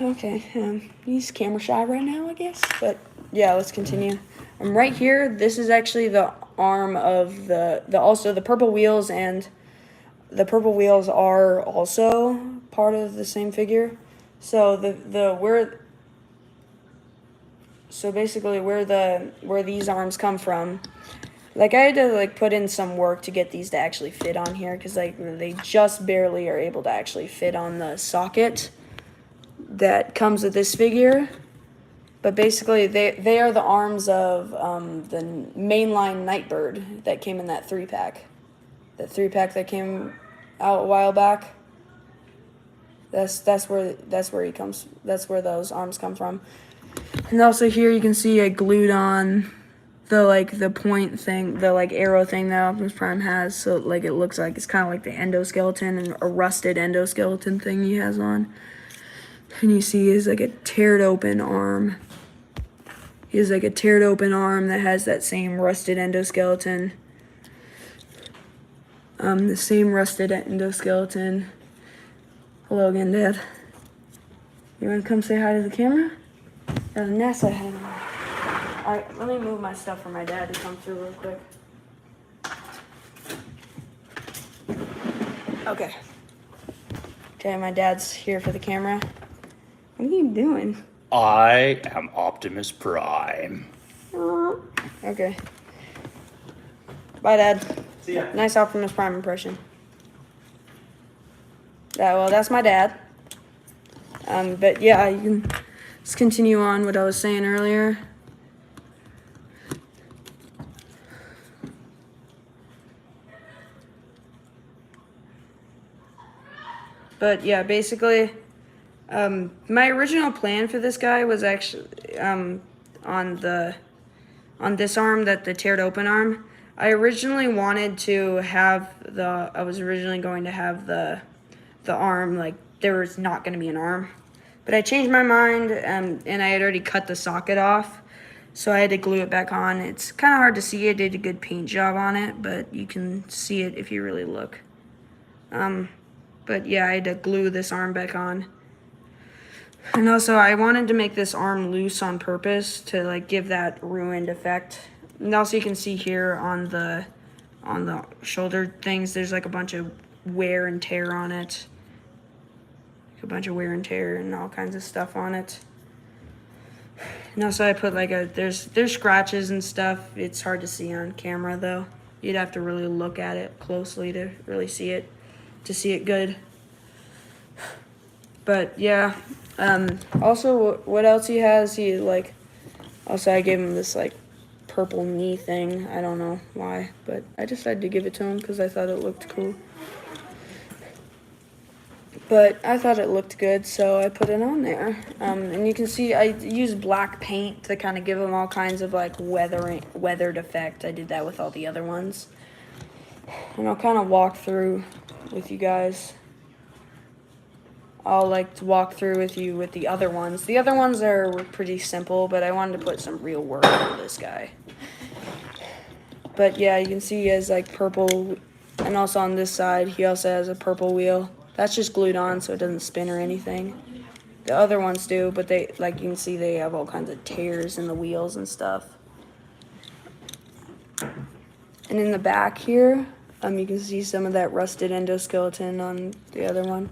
Okay, he's camera shy right now, I guess. But yeah, let's continue. Right here, this is actually the arm of also the purple wheels, and the purple wheels are also part of the same figure. So basically where these arms come from, like I had to like put in some work to get these to actually fit on here, because like they just barely are able to actually fit on the socket that comes with this figure. But basically they are the arms of the mainline Nightbird that came in that 3-pack. That 3-pack that came out a while back. That's where he comes. That's where those arms come from. And also here you can see I glued on the point thing, the like arrow thing that Optimus Prime has, so like it looks like it's kind of like the endoskeleton, and a rusted endoskeleton thing he has on. And you see is like a teared open arm. He has like a teared open arm that has that same rusted endoskeleton. The same rusted endoskeleton. Hello again, Dad. You want to come say hi to the camera? Got a NASA hat on. Alright, let me move my stuff for my dad to come through real quick. Okay. Okay, my dad's here for the camera. What are you doing? I am Optimus Prime. Okay. Bye, Dad. See ya. Nice Optimus Prime impression. Well, that's my dad. But yeah, you can just continue on what I was saying earlier. But yeah, basically, my original plan for this guy was actually on this arm, the teared open arm. I was originally going to have the arm, like there was not going to be an arm, but I changed my mind, and I had already cut the socket off, so I had to glue it back on. It's kind of hard to see. I did a good paint job on it, but you can see it if you really look. But yeah, I had to glue this arm back on. And also, I wanted to make this arm loose on purpose to like give that ruined effect. And also, you can see here on the shoulder things, there's like a bunch of wear and tear on it. A bunch of wear and tear and all kinds of stuff on it. And also, I put like there's scratches and stuff. It's hard to see on camera though. You'd have to really look at it closely to really see it, good. But yeah. Also, what else he has? Also I gave him this like purple knee thing. I don't know why, but I decided to give it to him because I thought it looked cool. But I thought it looked good, so I put it on there. And you can see I used black paint to kind of give him all kinds of like weathered effect. I did that with all the other ones. And I'll kind of walk through with you guys. I'll like to walk through with you with the other ones. The other ones were pretty simple, but I wanted to put some real work into this guy. But yeah, you can see he has like purple, and also on this side, he also has a purple wheel. That's just glued on so it doesn't spin or anything. The other ones do, but they, like you can see, they have all kinds of tears in the wheels and stuff. And in the back here, you can see some of that rusted endoskeleton on the other one.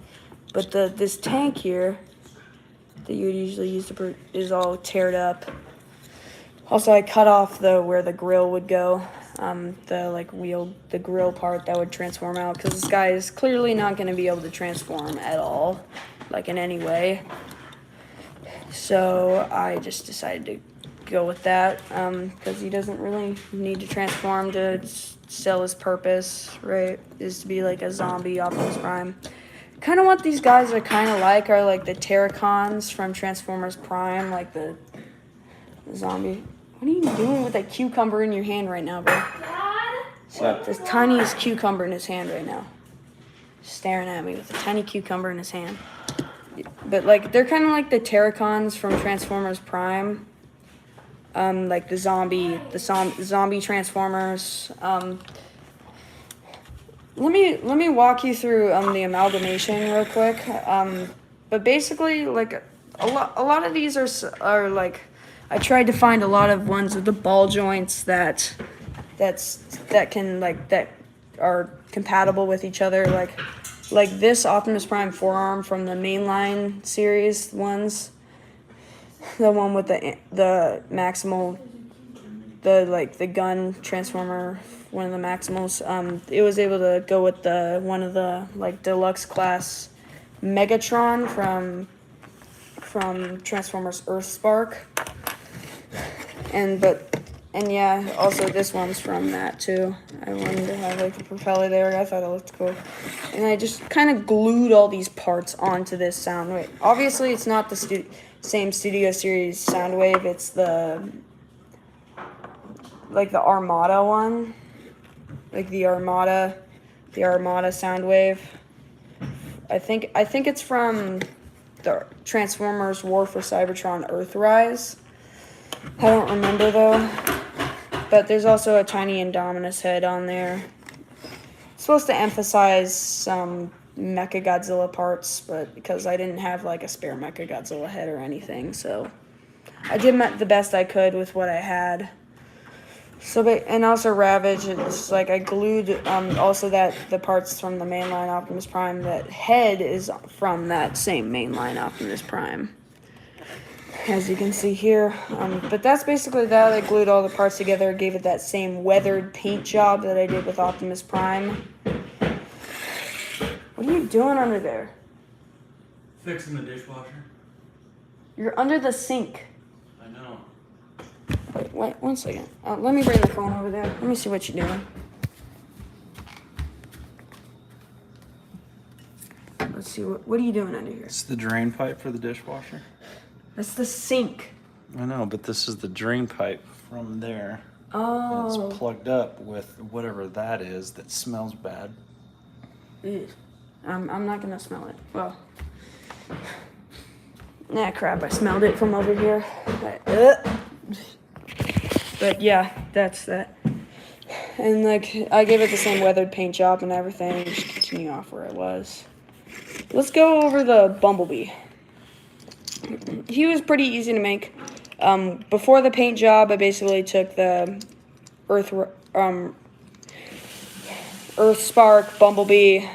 But this tank here that you would usually use to is all teared up. Also, I cut off where the grill would go, the grill part that would transform out, because this guy is clearly not going to be able to transform at all, like in any way. So I just decided to go with that, because he doesn't really need to transform to sell his purpose, right? Is to be like a zombie Optimus Prime. Kind of what these guys are kind of like are like the Terracons from Transformers Prime, like the zombie. What are you doing with that cucumber in your hand right now, bro? So the tiniest cucumber in his hand right now. Staring at me with a tiny cucumber in his hand. But like they're kind of like the Terracons from Transformers Prime. Like the zombie Transformers. Let me walk you through the amalgamation real quick. But basically, like a lot of these are like, I tried to find a lot of ones with the ball joints that are compatible with each other. Like this Optimus Prime forearm from the mainline series ones. The one with the Maximal, the gun transformer, one of the Maximals. It was able to go with one of the like deluxe class Megatron from Transformers Earthspark. And yeah, also this one's from that too. I wanted to have like the propeller there. I thought it looked cool. And I just kind of glued all these parts onto this Soundwave. Obviously, it's not the same Studio Series Soundwave. It's the Armada one. Like the Armada Soundwave. I think it's from the Transformers War for Cybertron Earthrise. I don't remember though. But there's also a tiny Indominus head on there. It's supposed to emphasize some Mechagodzilla parts, but because I didn't have like a spare Mechagodzilla head or anything, so I did the best I could with what I had. So, and also Ravage, it's like I glued also the parts from the mainline Optimus Prime. That head is from that same mainline Optimus Prime, as you can see here. But that's basically that. I glued all the parts together, gave it that same weathered paint job that I did with Optimus Prime. What are you doing under there? Fixing the dishwasher. You're under the sink. I know. Wait, 1 second. Let me bring the phone over there. Let me see what you're doing. Let's see, what are you doing under here? It's the drain pipe for the dishwasher. That's the sink. I know, but this is the drain pipe from there. Oh. And it's plugged up with whatever that is that smells bad. Ew. I'm not gonna smell it. Well, nah, crap, I smelled it from over here. But yeah, that's that. And like, I gave it the same weathered paint job and everything. Just continue off where it was. Let's go over the Bumblebee. He was pretty easy to make. Before the paint job, I basically took the Earthspark Bumblebee,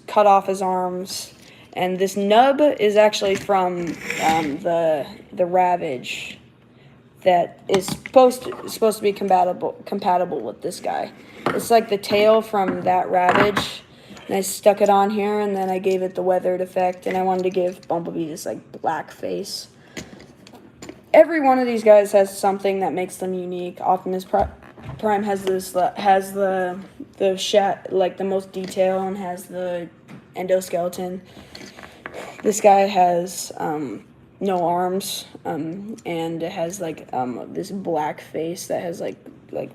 cut off his arms, and this nub is actually from the Ravage that is supposed to be compatible with this guy. It's like the tail from that Ravage, and I stuck it on here, and then I gave it the weathered effect, and I wanted to give Bumblebee this like black face. Every one of these guys has something that makes them unique. Optimus Prime has the most detail and has the endoskeleton. This guy has no arms, and it has this black face that has like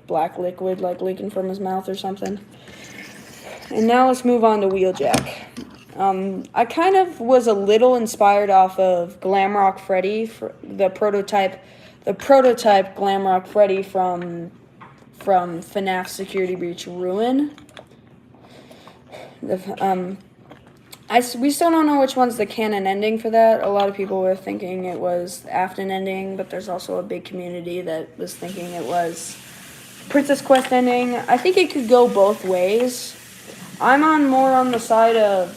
black liquid leaking from his mouth or something. And now let's move on to Wheeljack. I kind of was a little inspired off of Glamrock Freddy, the prototype Glamrock Freddy from FNAF Security Breach Ruin. We still don't know which one's the canon ending for that. A lot of people were thinking it was the Afton ending, but there's also a big community that was thinking it was Princess Quest ending. I think it could go both ways. I'm more on the side of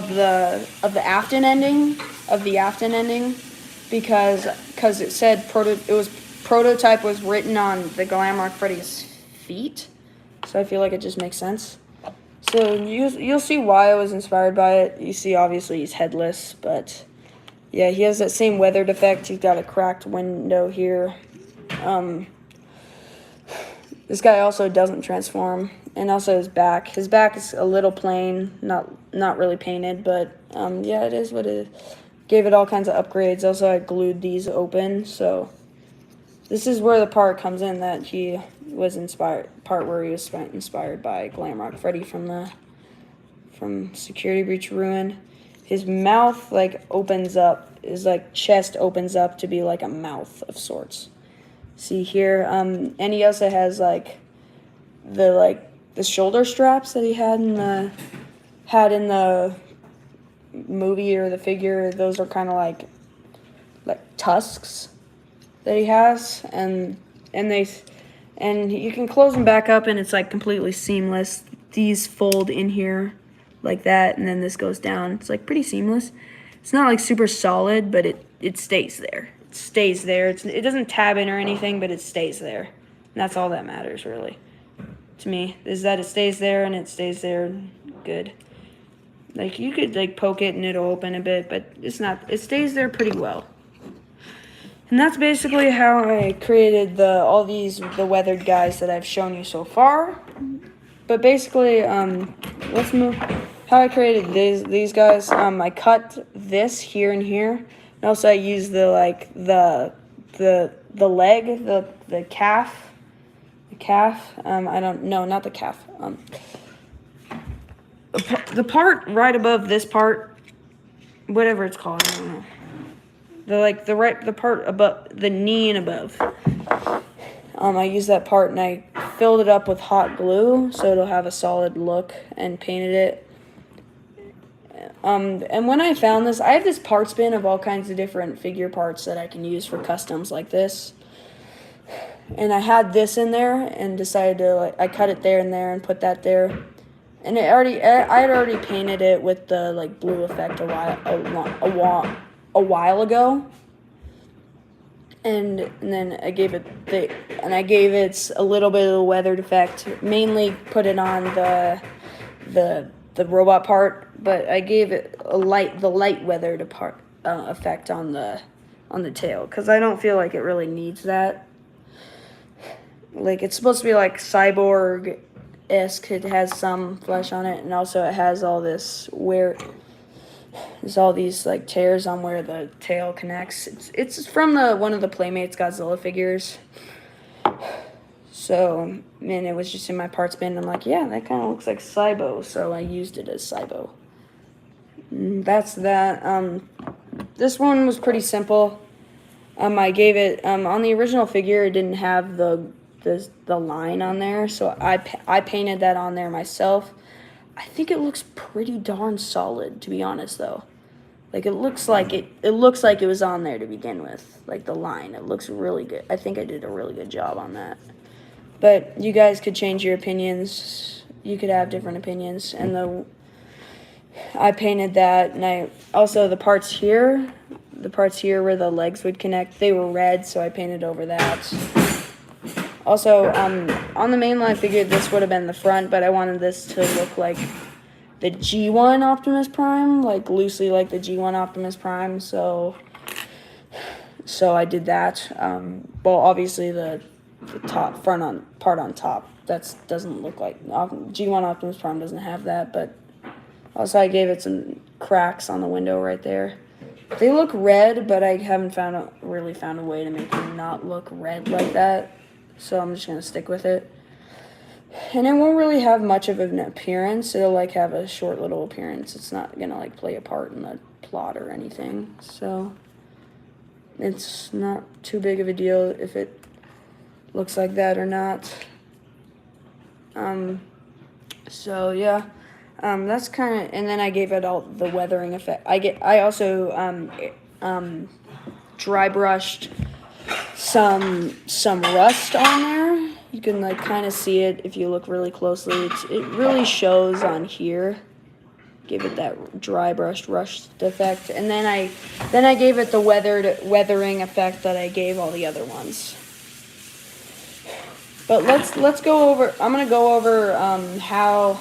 the Afton ending, because it said prototype was written on the Glamrock Freddy's feet, so I feel like it just makes sense. So you'll see why I was inspired by it. You see, obviously he's headless, but yeah, he has that same weather defect. He's got a cracked window here. This guy also doesn't transform, and also his back. His back is a little plain, not really painted, but yeah, it is what it is. Gave it all kinds of upgrades. Also, I glued these open, so this is where the part comes in that he was inspired. Part where he was inspired by Glamrock Freddy from Security Breach Ruin. His mouth opens up. His chest opens up to be like a mouth of sorts. See here, and he also has the shoulder straps that he had in the movie or the figure. Those are kind of like tusks that he has, and you can close them back up, and it's completely seamless. These fold in here like that, and then this goes down. It's pretty seamless. It's not super solid, but it stays there. It stays there. It doesn't tab in or anything, but it stays there. And that's all that matters, really, to me, is that it stays there, and it stays there good. You could poke it and it'll open a bit, but it stays there pretty well. And that's basically how I created the weathered guys that I've shown you so far. But basically, let's move. How I created these guys. I cut this here and here. And also I used the leg, the calf. The calf. I don't know, not the calf. The part right above this part, whatever it's called, I don't know. The part above the knee and above. I used that part and I filled it up with hot glue so it'll have a solid look, and painted it. And when I found this, I have this parts bin of all kinds of different figure parts that I can use for customs like this. And I had this in there and decided to, I cut it there and there and put that there. And I had already painted it with the blue effect a while ago. And then I gave it a little bit of the weathered effect. Mainly put it on the robot part, but I gave it the light weathered effect on the tail, because I don't feel like it really needs that. It's supposed to be cyborg-esque. It has some flesh on it, and also it has all this there's all these tears on where the tail connects. It's from one of the Playmates Godzilla figures. So, man, it was just in my parts bin. I'm like, yeah, that kind of looks like Cybo, so I used it as Cybo. That's that. This one was pretty simple. I gave it on the original figure. It didn't have the line on there, so I painted that on there myself. I think it looks pretty darn solid, to be honest, though. It looks like it was on there to begin with, the line. It looks really good. I think I did a really good job on that. But you guys could change your opinions. You could have different opinions. And I painted that, and I also the parts here where the legs would connect, they were red, so I painted over that. Also, on the mainline figure, this would have been the front, but I wanted this to look like the G1 Optimus Prime, loosely like the G1 Optimus Prime, so I did that. Well, obviously the top part on top, that doesn't look like G1 Optimus Prime doesn't have that, but also I gave it some cracks on the window right there. They look red, but I haven't really found a way to make them not look red like that. So I'm just going to stick with it. And it won't really have much of an appearance. It'll have a short little appearance. It's not going to play a part in the plot or anything. So it's not too big of a deal if it looks like that or not. So yeah, that's kind of, and then I gave it all the weathering effect. I also dry brushed some rust on there. You can like kind of see it if you look really closely. It really shows on here. Give it that dry brushed rust effect, and then I gave it the weathering effect that I gave all the other ones. But let's go over. I'm gonna go over how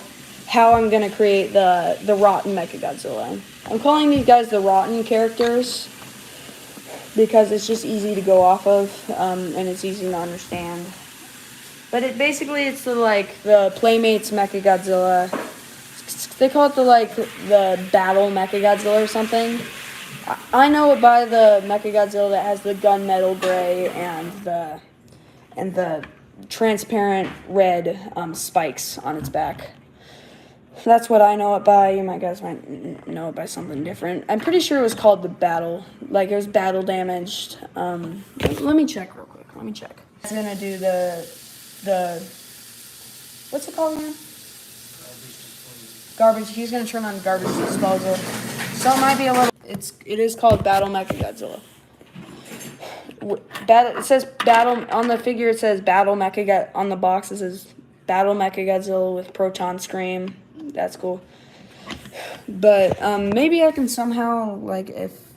I'm gonna create the rotten Mechagodzilla. I'm calling these guys the rotten characters because it's just easy to go off of, and it's easy to understand. But it's the Playmates Mechagodzilla. They call it the Battle Mechagodzilla or something. I know it by the Mechagodzilla that has the gunmetal gray and the transparent red spikes on its back. That's what I know it by. You guys might know it by something different. I'm pretty sure it was called the Battle. Like, it was battle damaged. Let me check real quick. It's gonna do the what's it called again? Garbage. He's gonna turn on garbage disposal. So it might be a little. It is called Battle Mechagodzilla. It says battle on the figure. It says Battle Mechagodzilla on the box. It says Battle Mechagodzilla with Proton Scream. That's cool. But maybe I can somehow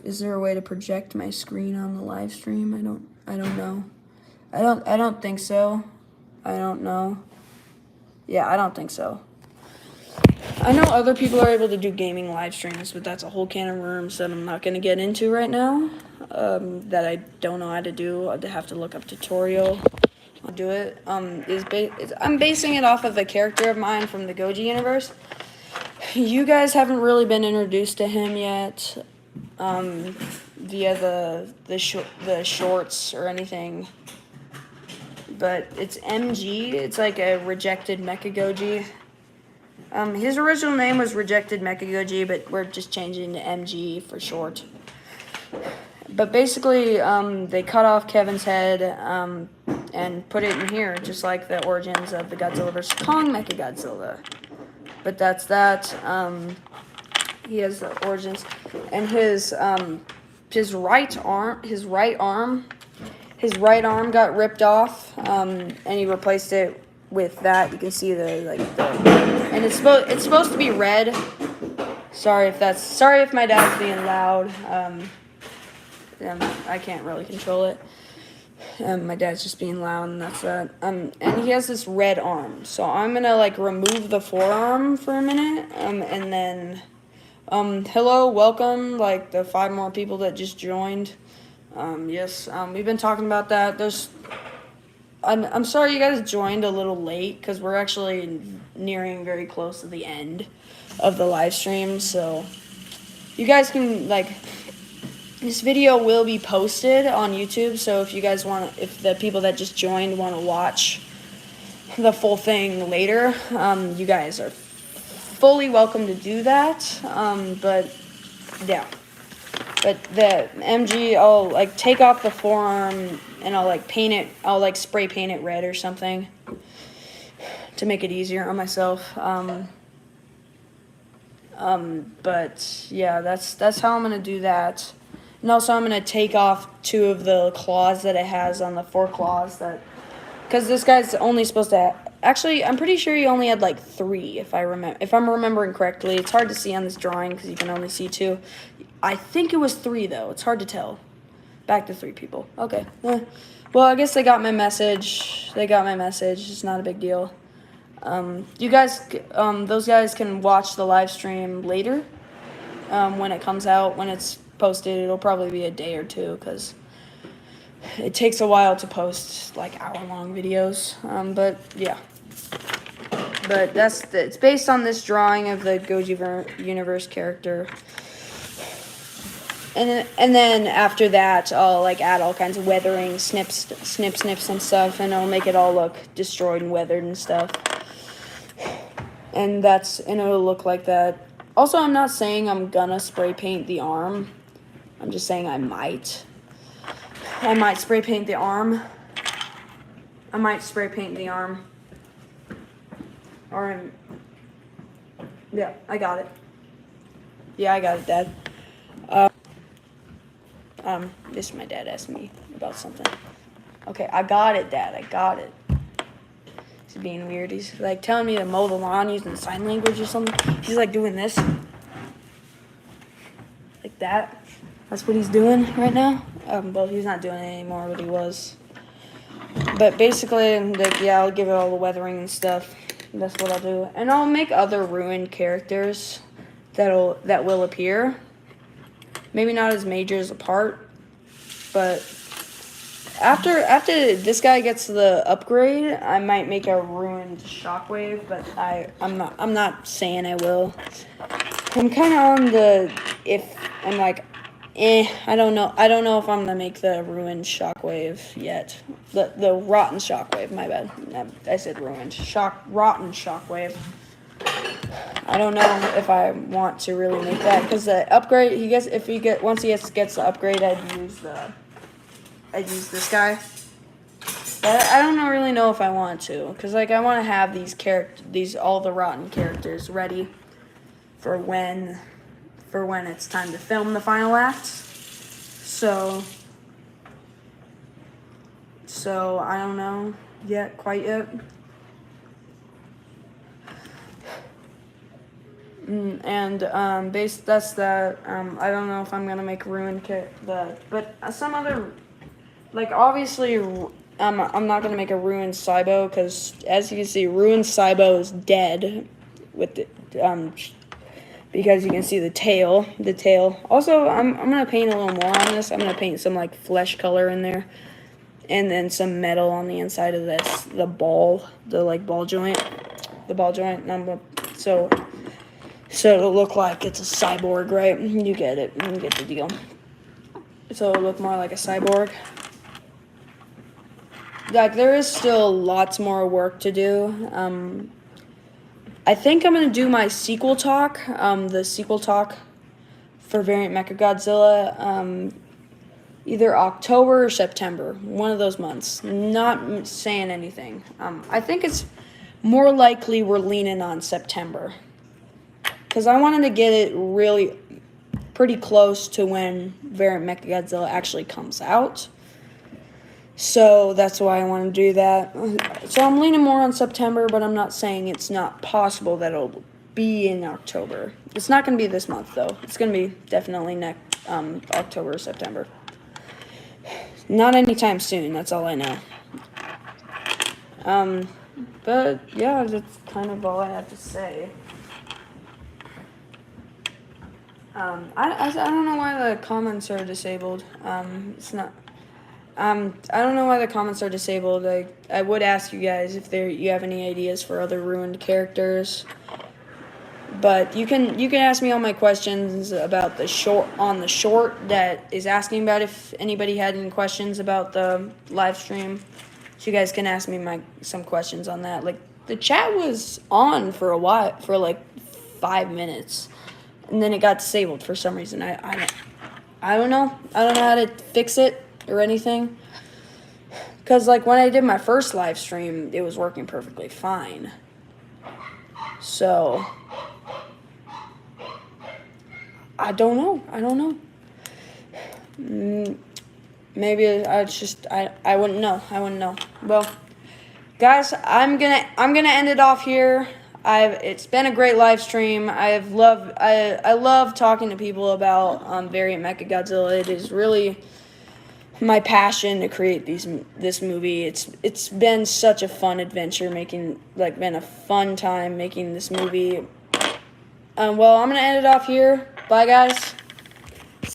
is there a way to project my screen on the live stream? I don't know. I don't think so. I don't know. Yeah, I don't think so. I know other people are able to do gaming live streams, but that's a whole can of worms that I'm not going to get into right now. That I don't know how to do. I'd have to look up tutorial. I'll do it. I'm basing it off of a character of mine from the Goji universe. You guys haven't really been introduced to him yet, via the shorts or anything. But it's MG. It's like a rejected Mechagoji. His original name was Rejected Mechagoji, but we're just changing to MG for short. But basically, they cut off Kevin's head and put it in here, just like the origins of the Godzilla vs. Kong Mechagodzilla. But that's that. He has the origins, and his right arm got ripped off, and he replaced it with that. You can see and it's supposed to be red. Sorry if my dad's being loud. I can't really control it. My dad's just being loud, and that's that. And he has this red arm, so I'm gonna remove the forearm for a minute, and then, hello, welcome, the 5 more people that just joined. Yes, we've been talking about that. I'm sorry you guys joined a little late, because we're actually nearing very close to the end of the live stream, so you guys can, this video will be posted on YouTube, so if you guys if the people that just joined want to watch the full thing later, you guys are fully welcome to do that, but, yeah. But the MG, I'll, take off the forearm, and I'll, paint it, I'll, spray paint it red or something to make it easier on myself, but, yeah, that's how I'm gonna do that. And also, I'm going to take off 2 of the claws that it has on the 4 claws because this guy's only supposed to actually, I'm pretty sure he only had 3 if I'm remembering correctly. It's hard to see on this drawing because you can only see 2. I think it was 3 though. It's hard to tell. Back to 3 people. Okay. Well, I guess they got my message. It's not a big deal. You guys, those guys can watch the live stream later when it comes out, when it's posted. It'll probably be a day or 2 because it takes a while to post hour-long videos. But yeah, but it's based on this drawing of the Goji universe character, and then after that I'll add all kinds of weathering, snips and stuff, and I'll make it all look destroyed and weathered and stuff, and it'll look like that. Also, I'm not saying I'm gonna spray paint the arm. I'm just saying I might. I might spray paint the arm. Yeah, I got it. Yeah, I got it, Dad. This is my dad asking me about something. Okay, I got it, Dad. I got it. He's being weird. He's like telling me to mow the lawn using sign language or something. He's like doing this. Like that. That's what he's doing right now. Well, he's not doing it anymore, but he was. But basically, like, yeah, I'll give it all the weathering and stuff. That's what I'll do. And I'll make other ruined characters that will appear. Maybe not as major as a part, but after this guy gets the upgrade, I might make a ruined Shockwave, but I'm not saying I will. I'm kind of on the I'm like, I don't know if I'm gonna make the ruined Shockwave yet. The rotten Shockwave, my bad. I said ruined. Rotten Shockwave. I don't know if I want to really make that because the upgrade once he gets the upgrade, I'd use this guy. But I don't really know if I want to because like I want to have all the rotten characters ready for when it's time to film the final act. So I don't know quite yet. That's that. I don't know if I'm gonna make ruined but some other, like obviously, I'm not gonna make a ruined Cybo because as you can see, ruined Cybo is dead with the because you can see the tail. Also, I'm gonna paint a little more on this. I'm gonna paint some like flesh color in there, and then some metal on the inside of this, the ball joint. So it'll look like it's a cyborg, right? You get it. You get the deal. So it'll look more like a cyborg. Like, there is still lots more work to do. I think I'm going to do my sequel talk, the sequel talk for Variant Mechagodzilla, either October or September, one of those months. Not saying anything. I think it's more likely we're leaning on September. Because I wanted to get it really pretty close to when Variant Mechagodzilla actually comes out. So that's why I want to do that. So I'm leaning more on September, but I'm not saying it's not possible that it'll be in October. It's not going to be this month, though. It's going to be definitely next October or September. Not anytime soon, that's all I know. But yeah, that's kind of all I have to say. I don't know why the comments are disabled. It's not. I don't know why the comments are disabled. I would ask you guys if you have any ideas for other ruined characters. But you can ask me all my questions about the short that is asking about if anybody had any questions about the live stream. So you guys can ask me some questions on that. Like, the chat was on for a while, for like 5 minutes. And then it got disabled for some reason. I don't know. I don't know how to fix it or anything. Because, like, when I did my first live stream, it was working perfectly fine. So, I don't know. Maybe I wouldn't know. Well, guys, I'm gonna end it off here. It's been a great live stream. I love talking to people about Variant Mechagodzilla. It is really my passion to create this movie. It's been such a fun adventure been a fun time making this movie. Well, I'm gonna end it off here. Bye, guys.